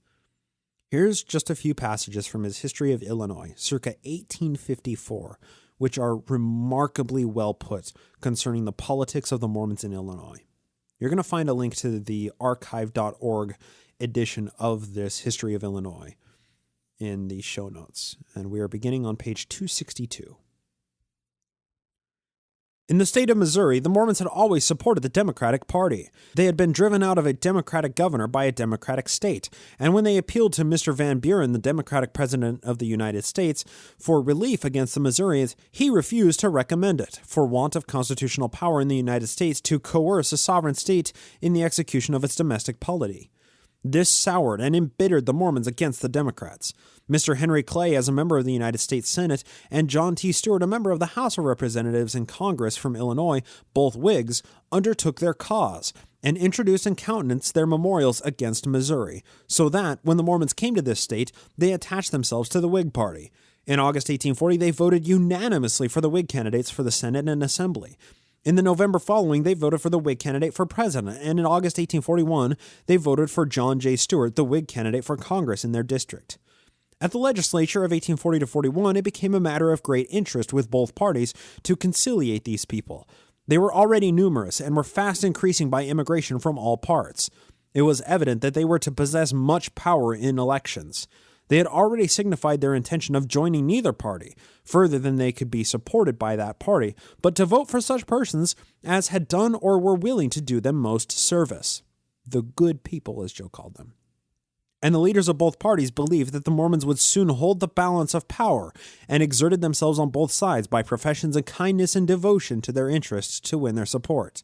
Here's just a few passages from his History of Illinois, circa 1854, which are remarkably well put concerning the politics of the Mormons in Illinois. You're going to find a link to the archive.org edition of this History of Illinois in the show notes, and we are beginning on page 262. In the state of Missouri, the Mormons had always supported the Democratic Party. They had been driven out of a Democratic governor by a Democratic state, and when they appealed to Mr. Van Buren, the Democratic President of the United States, for relief against the Missourians, he refused to recommend it, for want of constitutional power in the United States to coerce a sovereign state in the execution of its domestic polity. This soured and embittered the Mormons against the Democrats. Mr. Henry Clay, as a member of the United States Senate, and John T. Stewart, a member of the House of Representatives in Congress from Illinois, both Whigs, undertook their cause and introduced and countenanced their memorials against Missouri, so that, when the Mormons came to this state, they attached themselves to the Whig Party. In August 1840, they voted unanimously for the Whig candidates for the Senate and Assembly. In the November following, they voted for the Whig candidate for president, and in August 1841, they voted for John J. Stewart, the Whig candidate for Congress in their district. At the legislature of 1840-41, it became a matter of great interest with both parties to conciliate these people. They were already numerous and were fast increasing by immigration from all parts. It was evident that they were to possess much power in elections. They had already signified their intention of joining neither party, further than they could be supported by that party, but to vote for such persons as had done or were willing to do them most service. The good people, as Joe called them. And the leaders of both parties believed that the Mormons would soon hold the balance of power and exerted themselves on both sides by professions of kindness and devotion to their interests to win their support.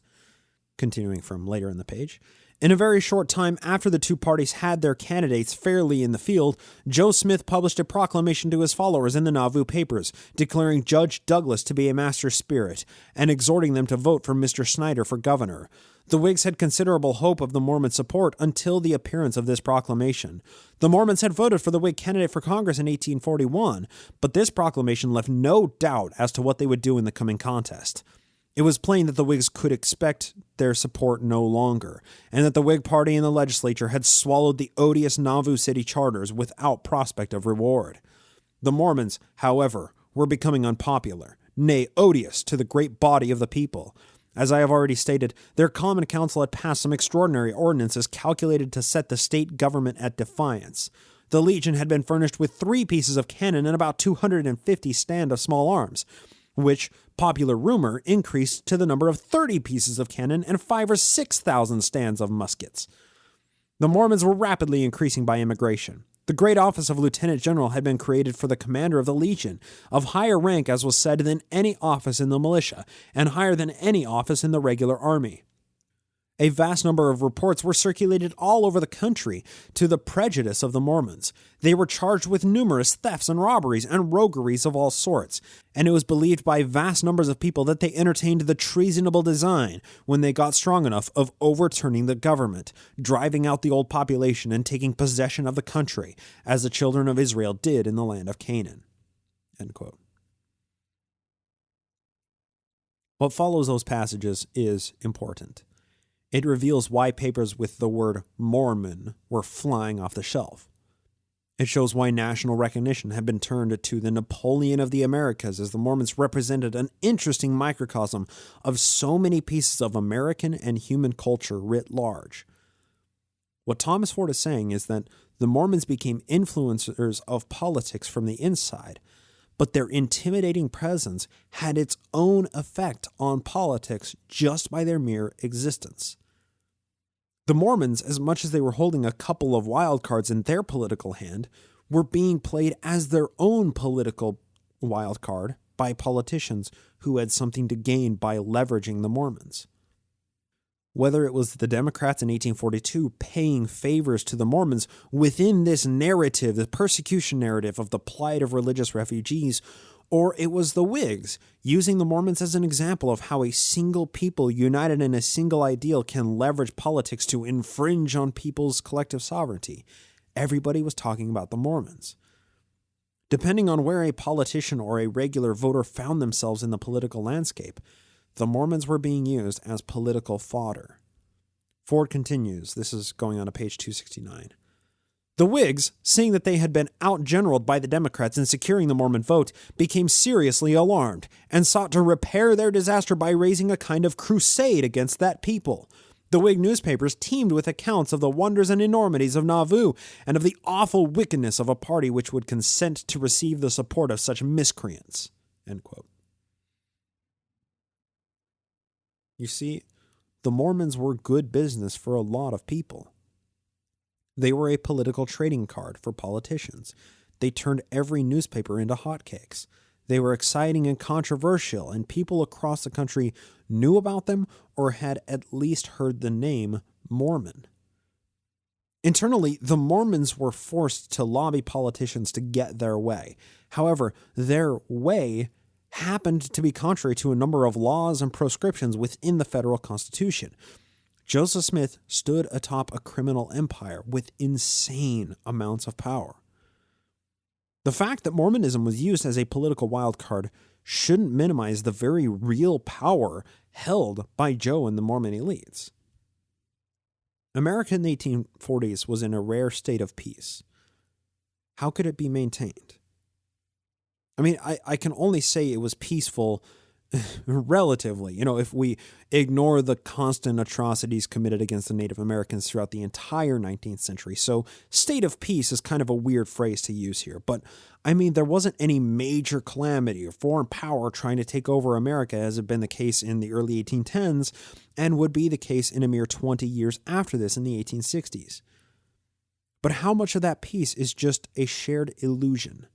Continuing from later in the page. In a very short time after the two parties had their candidates fairly in the field, Joe Smith published a proclamation to his followers in the Nauvoo papers, declaring Judge Douglas to be a master spirit and exhorting them to vote for Mr. Snyder for governor. The Whigs had considerable hope of the Mormon support until the appearance of this proclamation. The Mormons had voted for the Whig candidate for Congress in 1841, but this proclamation left no doubt as to what they would do in the coming contest. It was plain that the Whigs could expect their support no longer, and that the Whig Party in the legislature had swallowed the odious Nauvoo City charters without prospect of reward. The Mormons, however, were becoming unpopular, nay, odious to the great body of the people. As I have already stated, their Common Council had passed some extraordinary ordinances calculated to set the state government at defiance. The Legion had been furnished with 3 pieces of cannon and about 250 stand of small arms, which, popular rumor, increased to the number of 30 pieces of cannon and 5,000 or 6,000 stands of muskets. The Mormons were rapidly increasing by immigration. The great office of lieutenant general had been created for the commander of the Legion, of higher rank, as was said, than any office in the militia, and higher than any office in the regular army. A vast number of reports were circulated all over the country to the prejudice of the Mormons. They were charged with numerous thefts and robberies and rogueries of all sorts, and it was believed by vast numbers of people that they entertained the treasonable design, when they got strong enough, of overturning the government, driving out the old population, and taking possession of the country, as the children of Israel did in the land of Canaan. End quote. What follows those passages is important. It reveals why papers with the word Mormon were flying off the shelf. It shows why national recognition had been turned to the Napoleon of the Americas, as the Mormons represented an interesting microcosm of so many pieces of American and human culture writ large. What Thomas Ford is saying is that the Mormons became influencers of politics from the inside, but their intimidating presence had its own effect on politics just by their mere existence. The Mormons, as much as they were holding a couple of wild cards in their political hand, were being played as their own political wild card by politicians who had something to gain by leveraging the Mormons. Whether it was the Democrats in 1842 paying favors to the Mormons within this narrative, the persecution narrative of the plight of religious refugees, or it was the Whigs using the Mormons as an example of how a single people united in a single ideal can leverage politics to infringe on people's collective sovereignty. Everybody was talking about the Mormons. Depending on where a politician or a regular voter found themselves in the political landscape, the Mormons were being used as political fodder. Ford continues, this is going on to page 269. The Whigs, seeing that they had been outgeneraled by the Democrats in securing the Mormon vote, became seriously alarmed and sought to repair their disaster by raising a kind of crusade against that people. The Whig newspapers teemed with accounts of the wonders and enormities of Nauvoo and of the awful wickedness of a party which would consent to receive the support of such miscreants. End quote. You see, the Mormons were good business for a lot of people. They were a political trading card for politicians. They turned every newspaper into hotcakes. They were exciting and controversial, and people across the country knew about them or had at least heard the name Mormon. Internally, the Mormons were forced to lobby politicians to get their way. However, their way happened to be contrary to a number of laws and proscriptions within the federal Constitution. Joseph Smith stood atop a criminal empire with insane amounts of power. The fact that Mormonism was used as a political wildcard shouldn't minimize the very real power held by Joe and the Mormon elites. America in the 1840s was in a rare state of peace. How could it be maintained? I mean, I can only say it was peaceful relatively. If we ignore the constant atrocities committed against the Native Americans throughout the entire 19th century. So state of peace is kind of a weird phrase to use here. But I mean, there wasn't any major calamity or foreign power trying to take over America, as had been the case in the early 1810s and would be the case in a mere 20 years after this in the 1860s. But how much of that peace is just a shared illusion?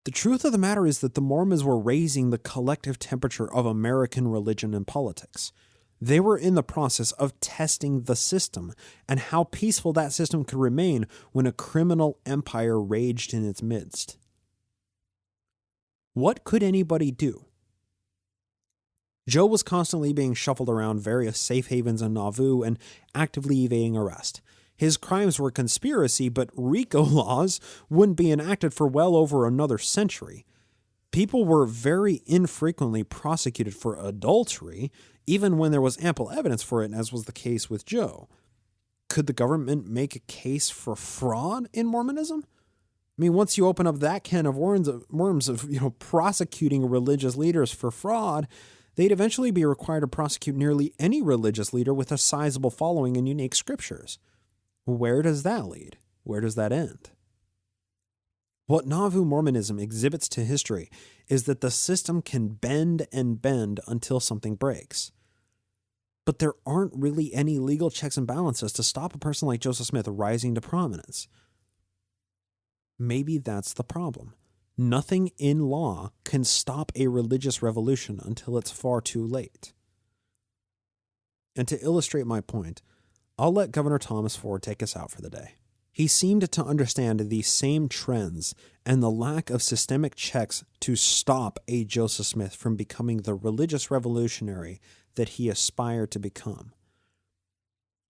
The truth of the matter is that the Mormons were raising the collective temperature of American religion and politics. They were in the process of testing the system and how peaceful that system could remain when a criminal empire raged in its midst. What could anybody do? Joe was constantly being shuffled around various safe havens in Nauvoo and actively evading arrest. His crimes were conspiracy, but RICO laws wouldn't be enacted for well over another century. People were very infrequently prosecuted for adultery, even when there was ample evidence for it, as was the case with Joe. Could the government make a case for fraud in Mormonism? I mean, once you open up that can of worms of prosecuting religious leaders for fraud, they'd eventually be required to prosecute nearly any religious leader with a sizable following and unique scriptures. Where does that lead? Where does that end? What Nauvoo Mormonism exhibits to history is that the system can bend and bend until something breaks. But there aren't really any legal checks and balances to stop a person like Joseph Smith rising to prominence. Maybe that's the problem. Nothing in law can stop a religious revolution until it's far too late. And to illustrate my point, I'll let Governor Thomas Ford take us out for the day. He seemed to understand these same trends and the lack of systemic checks to stop A. Joseph Smith from becoming the religious revolutionary that he aspired to become.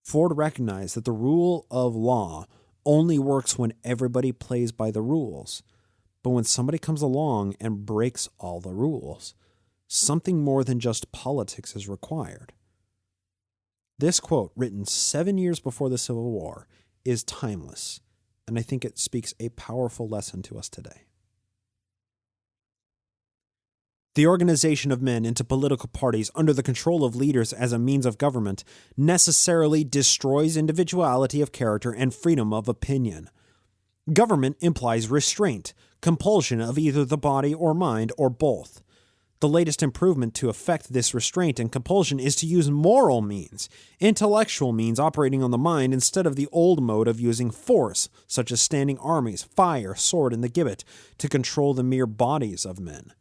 Ford recognized that the rule of law only works when everybody plays by the rules. But when somebody comes along and breaks all the rules, something more than just politics is required. This quote, written 7 years before the Civil War, is timeless, and I think it speaks a powerful lesson to us today. The organization of men into political parties under the control of leaders as a means of government necessarily destroys individuality of character and freedom of opinion. Government implies restraint, compulsion of either the body or mind or both. The latest improvement to effect this restraint and compulsion is to use moral means, intellectual means operating on the mind instead of the old mode of using force, such as standing armies, fire, sword, and the gibbet, to control the mere bodies of men.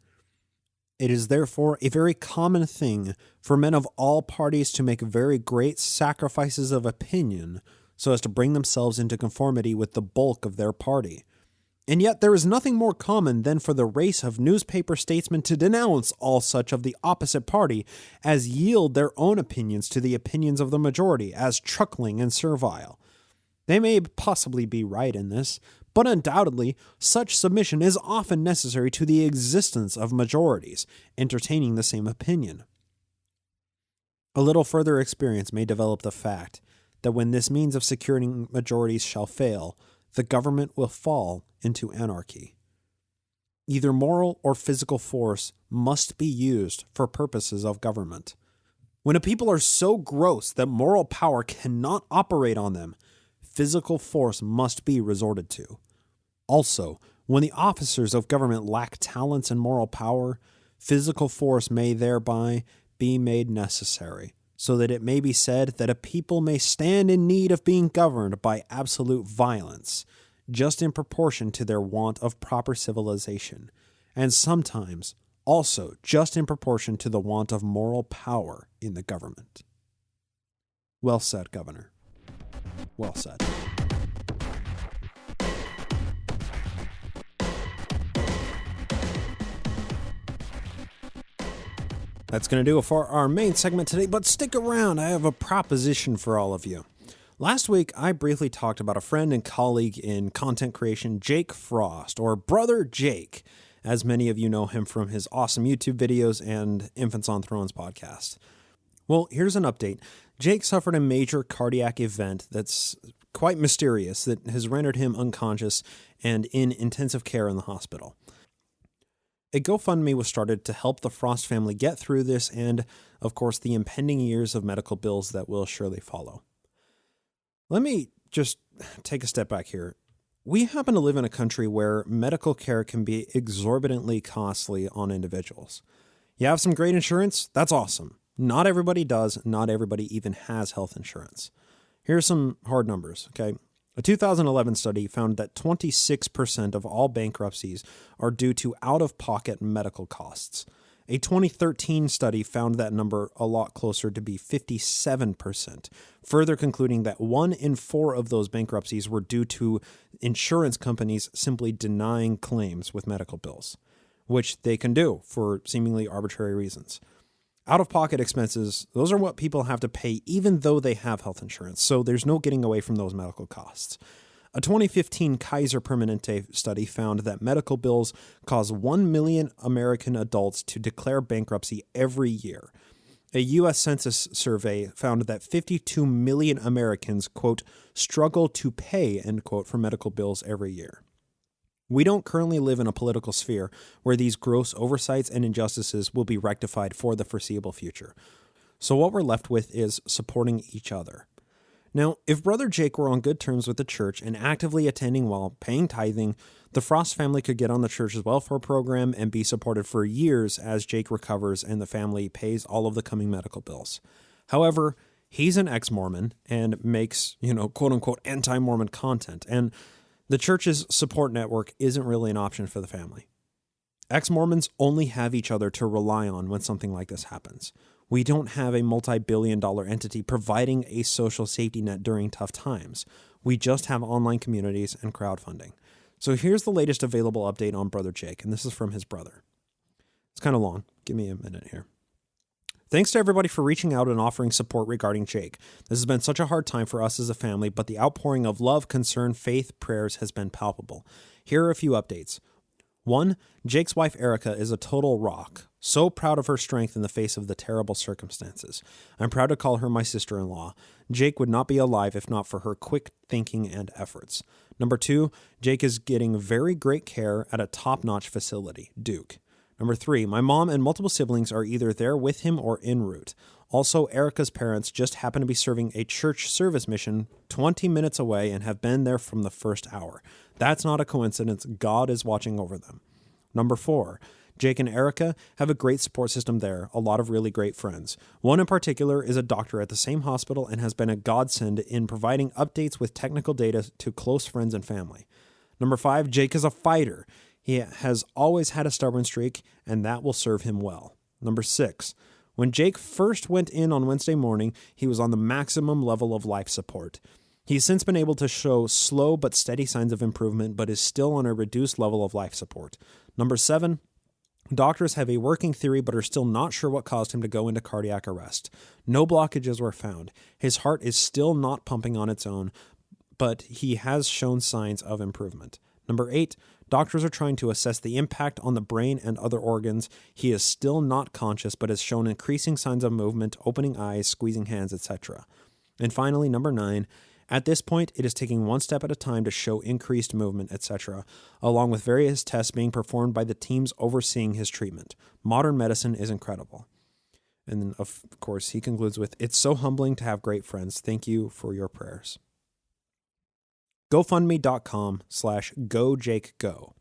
It is therefore a very common thing for men of all parties to make very great sacrifices of opinion so as to bring themselves into conformity with the bulk of their party. And yet there is nothing more common than for the race of newspaper statesmen to denounce all such of the opposite party as yield their own opinions to the opinions of the majority as truckling and servile. They may possibly be right in this, but undoubtedly such submission is often necessary to the existence of majorities entertaining the same opinion. A little further experience may develop the fact that when this means of securing majorities shall fail, the government will fall into anarchy. Either moral or physical force must be used for purposes of government. When a people are so gross that moral power cannot operate on them, physical force must be resorted to. Also, when the officers of government lack talents and moral power, physical force may thereby be made necessary, so that it may be said that a people may stand in need of being governed by absolute violence, just in proportion to their want of proper civilization, and sometimes also just in proportion to the want of moral power in the government. Well said, Governor. Well said. That's going to do it for our main segment today, but stick around. I have a proposition for all of you. Last week, I briefly talked about a friend and colleague in content creation, Jake Frost, or Brother Jake, as many of you know him from his awesome YouTube videos and Infants on Thrones podcast. Well, here's an update. Jake suffered a major cardiac event that's quite mysterious that has rendered him unconscious and in intensive care in the hospital. A GoFundMe was started to help the Frost family get through this and, of course, the impending years of medical bills that will surely follow. Let me just take a step back here. We happen to live in a country where medical care can be exorbitantly costly on individuals. You have some great insurance? That's awesome. Not everybody does. Not everybody even has health insurance. Here's some hard numbers, okay? A 2011 study found that 26% of all bankruptcies are due to out-of-pocket medical costs. A 2013 study found that number a lot closer to be 57%, further concluding that 1 in 4 of those bankruptcies were due to insurance companies simply denying claims with medical bills, which they can do for seemingly arbitrary reasons. Out-of-pocket expenses, those are what people have to pay even though they have health insurance, so there's no getting away from those medical costs. A 2015 Kaiser Permanente study found that medical bills cause 1 million American adults to declare bankruptcy every year. A U.S. Census survey found that 52 million Americans, quote, struggle to pay, end quote, for medical bills every year. We don't currently live in a political sphere where these gross oversights and injustices will be rectified for the foreseeable future. So what we're left with is supporting each other. Now, if Brother Jake were on good terms with the church and actively attending while paying tithing, the Frost family could get on the church's welfare program and be supported for years as Jake recovers and the family pays all of the coming medical bills. However, he's an ex-Mormon and makes, quote-unquote anti-Mormon content, and the church's support network isn't really an option for the family. Ex-Mormons only have each other to rely on when something like this happens. We don't have a multi-billion-dollar entity providing a social safety net during tough times. We just have online communities and crowdfunding. So here's the latest available update on Brother Jake, and this is from his brother. It's kind of long. Give me a minute here. Thanks to everybody for reaching out and offering support regarding Jake. This has been such a hard time for us as a family, but the outpouring of love, concern, faith, prayers has been palpable. Here are a few updates. 1. Jake's wife Erica is a total rock. So proud of her strength in the face of the terrible circumstances. I'm proud to call her my sister-in-law. Jake would not be alive if not for her quick thinking and efforts. Number 2, Jake is getting very great care at a top-notch facility, Duke. Number 3, my mom and multiple siblings are either there with him or en route. Also, Erica's parents just happen to be serving a church service mission 20 minutes away and have been there from the first hour. That's not a coincidence. God is watching over them. Number 4, Jake and Erica have a great support system there, a lot of really great friends. One in particular is a doctor at the same hospital and has been a godsend in providing updates with technical data to close friends and family. Number 5, Jake is a fighter. He has always had a stubborn streak, and that will serve him well. Number 6, when Jake first went in on Wednesday morning, he was on the maximum level of life support. He's since been able to show slow but steady signs of improvement, but is still on a reduced level of life support. Number 7, doctors have a working theory but are still not sure what caused him to go into cardiac arrest. No blockages were found. His heart is still not pumping on its own, but he has shown signs of improvement. Number 8, doctors are trying to assess the impact on the brain and other organs. He is still not conscious, but has shown increasing signs of movement, opening eyes, squeezing hands, etc. And finally, number 9, at this point, it is taking one step at a time to show increased movement, etc., along with various tests being performed by the teams overseeing his treatment. Modern medicine is incredible. And then, of course, he concludes with, it's so humbling to have great friends. Thank you for your prayers. GoFundMe.com/GoJakeGo.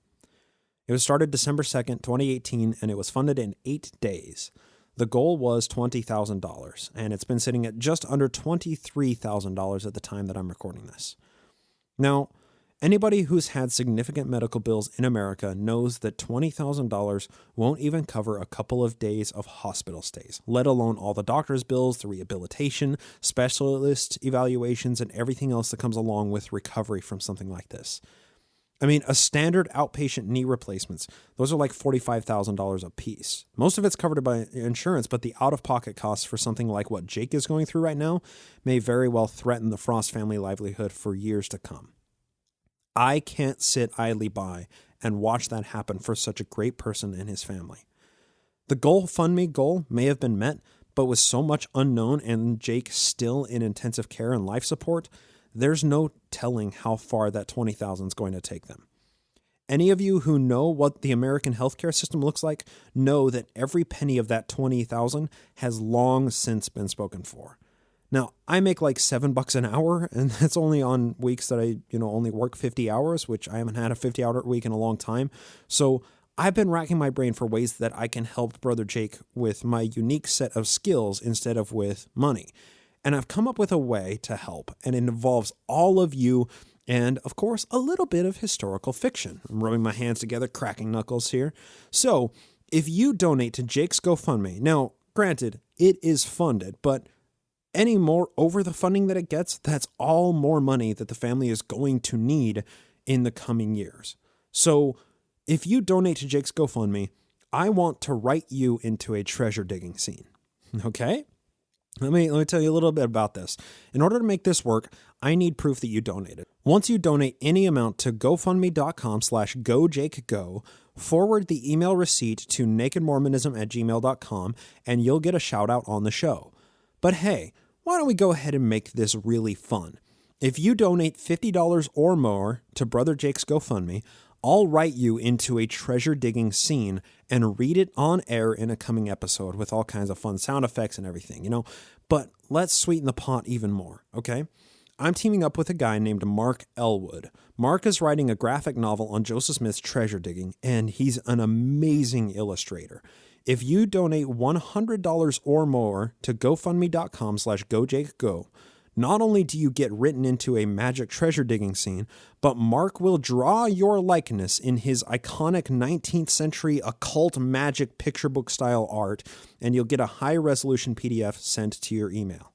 It was started December 2nd, 2018, and it was funded in 8 days. The goal was $20,000, and it's been sitting at just under $23,000 at the time that I'm recording this. Now, anybody who's had significant medical bills in America knows that $20,000 won't even cover a couple of days of hospital stays, let alone all the doctor's bills, the rehabilitation, specialist evaluations, and everything else that comes along with recovery from something like this. I mean, a standard outpatient knee replacements, those are like $45,000 a piece. Most of it's covered by insurance, but the out-of-pocket costs for something like what Jake is going through right now may very well threaten the Frost family livelihood for years to come. I can't sit idly by and watch that happen for such a great person and his family. The GoFundMe goal may have been met, but with so much unknown and Jake still in intensive care and life support, there's no telling how far that $20,000 is going to take them. Any of you who know what the American healthcare system looks like know that every penny of that $20,000 has long since been spoken for. Now, I make like $7 an hour, and that's only on weeks that I, only work 50 hours, which I haven't had a 50-hour week in a long time. So I've been racking my brain for ways that I can help Brother Jake with my unique set of skills instead of with money. And I've come up with a way to help, and it involves all of you and, of course, a little bit of historical fiction. I'm rubbing my hands together, cracking knuckles here. So if you donate to Jake's GoFundMe, now, granted, it is funded, but any more over the funding that it gets, that's all more money that the family is going to need in the coming years. So if you donate to Jake's GoFundMe, I want to write you into a treasure digging scene. Okay? Let me tell you a little bit about this. In order to make this work, I need proof that you donated. Once you donate any amount to GoFundMe.com/GoJakeGo, forward the email receipt to nakedmormonism@gmail.com, and you'll get a shout out on the show. But hey, why don't we go ahead and make this really fun? If you donate $50 or more to Brother Jake's GoFundMe, I'll write you into a treasure digging scene and read it on air in a coming episode with all kinds of fun sound effects and everything, But let's sweeten the pot even more, okay? I'm teaming up with a guy named Mark Elwood. Mark is writing a graphic novel on Joseph Smith's treasure digging, and he's an amazing illustrator. If you donate $100 or more to GoFundMe.com/GoJakeGo, Not only do you get written into a magic treasure digging scene, but Mark will draw your likeness in his iconic 19th century occult magic picture book style art, and you'll get a high resolution PDF sent to your email.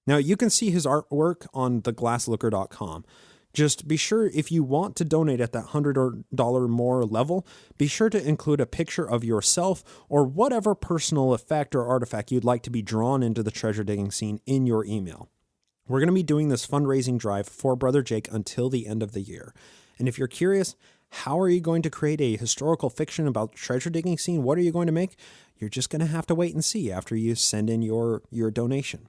Now, you can see his artwork on theglasslooker.com. Just be sure, if you want to donate at that $100 more level, be sure to include a picture of yourself or whatever personal effect or artifact you'd like to be drawn into the treasure digging scene in your email. We're going to be doing this fundraising drive for Brother Jake until the end of the year. And if you're curious, how are you going to create a historical fiction about the treasure digging scene? What are you going to make? You're just going to have to wait and see after you send in your donation.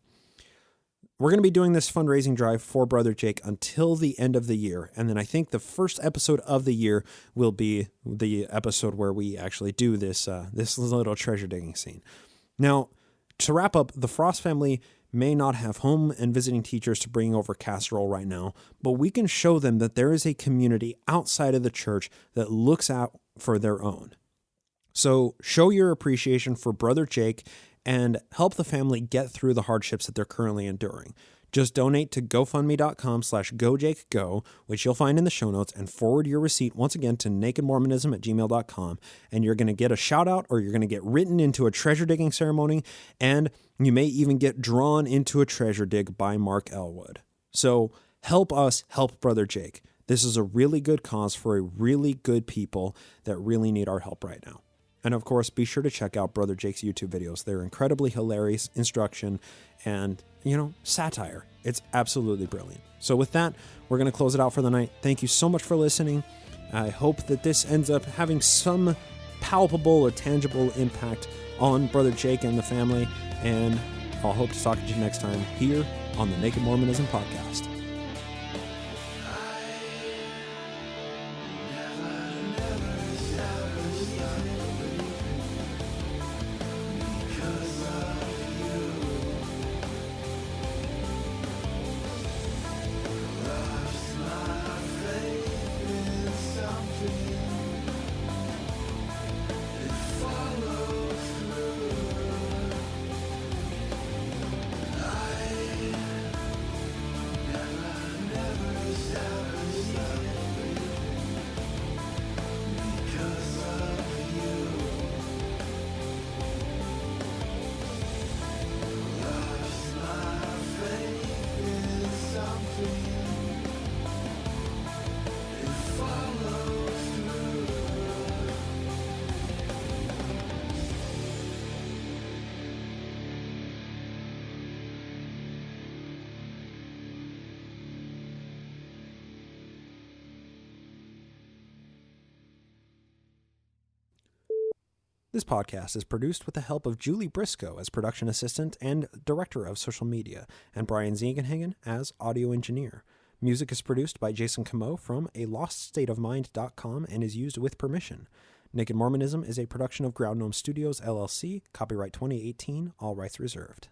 We're going to be doing this fundraising drive for Brother Jake until the end of the year. And then I think the first episode of the year will be the episode where we actually do this little treasure digging scene. Now, to wrap up, the Frost family may not have home and visiting teachers to bring over casserole right now, but we can show them that there is a community outside of the church that looks out for their own. So show your appreciation for Brother Jake and help the family get through the hardships that they're currently enduring. Just donate to gofundme.com/gojakego, which you'll find in the show notes, and forward your receipt once again to nakedmormonism@gmail.com, and you're going to get a shout out, or you're going to get written into a treasure digging ceremony, and you may even get drawn into a treasure dig by Mark Elwood. So help us help Brother Jake. This is a really good cause for a really good people that really need our help right now. And of course, be sure to check out Brother Jake's YouTube videos. They're incredibly hilarious, instruction, and, satire. It's absolutely brilliant. So with that, we're going to close it out for the night. Thank you so much for listening. I hope that this ends up having some palpable or tangible impact on Brother Jake and the family. And I'll hope to talk to you next time here on the Naked Mormonism Podcast. This podcast is produced with the help of Julie Briscoe as production assistant and director of social media, and Brian Ziegenhagen as audio engineer. Music is produced by Jason Camo from aloststateofmind.com and is used with permission. Naked Mormonism is a production of Ground Gnome Studios, LLC, copyright 2018, all rights reserved.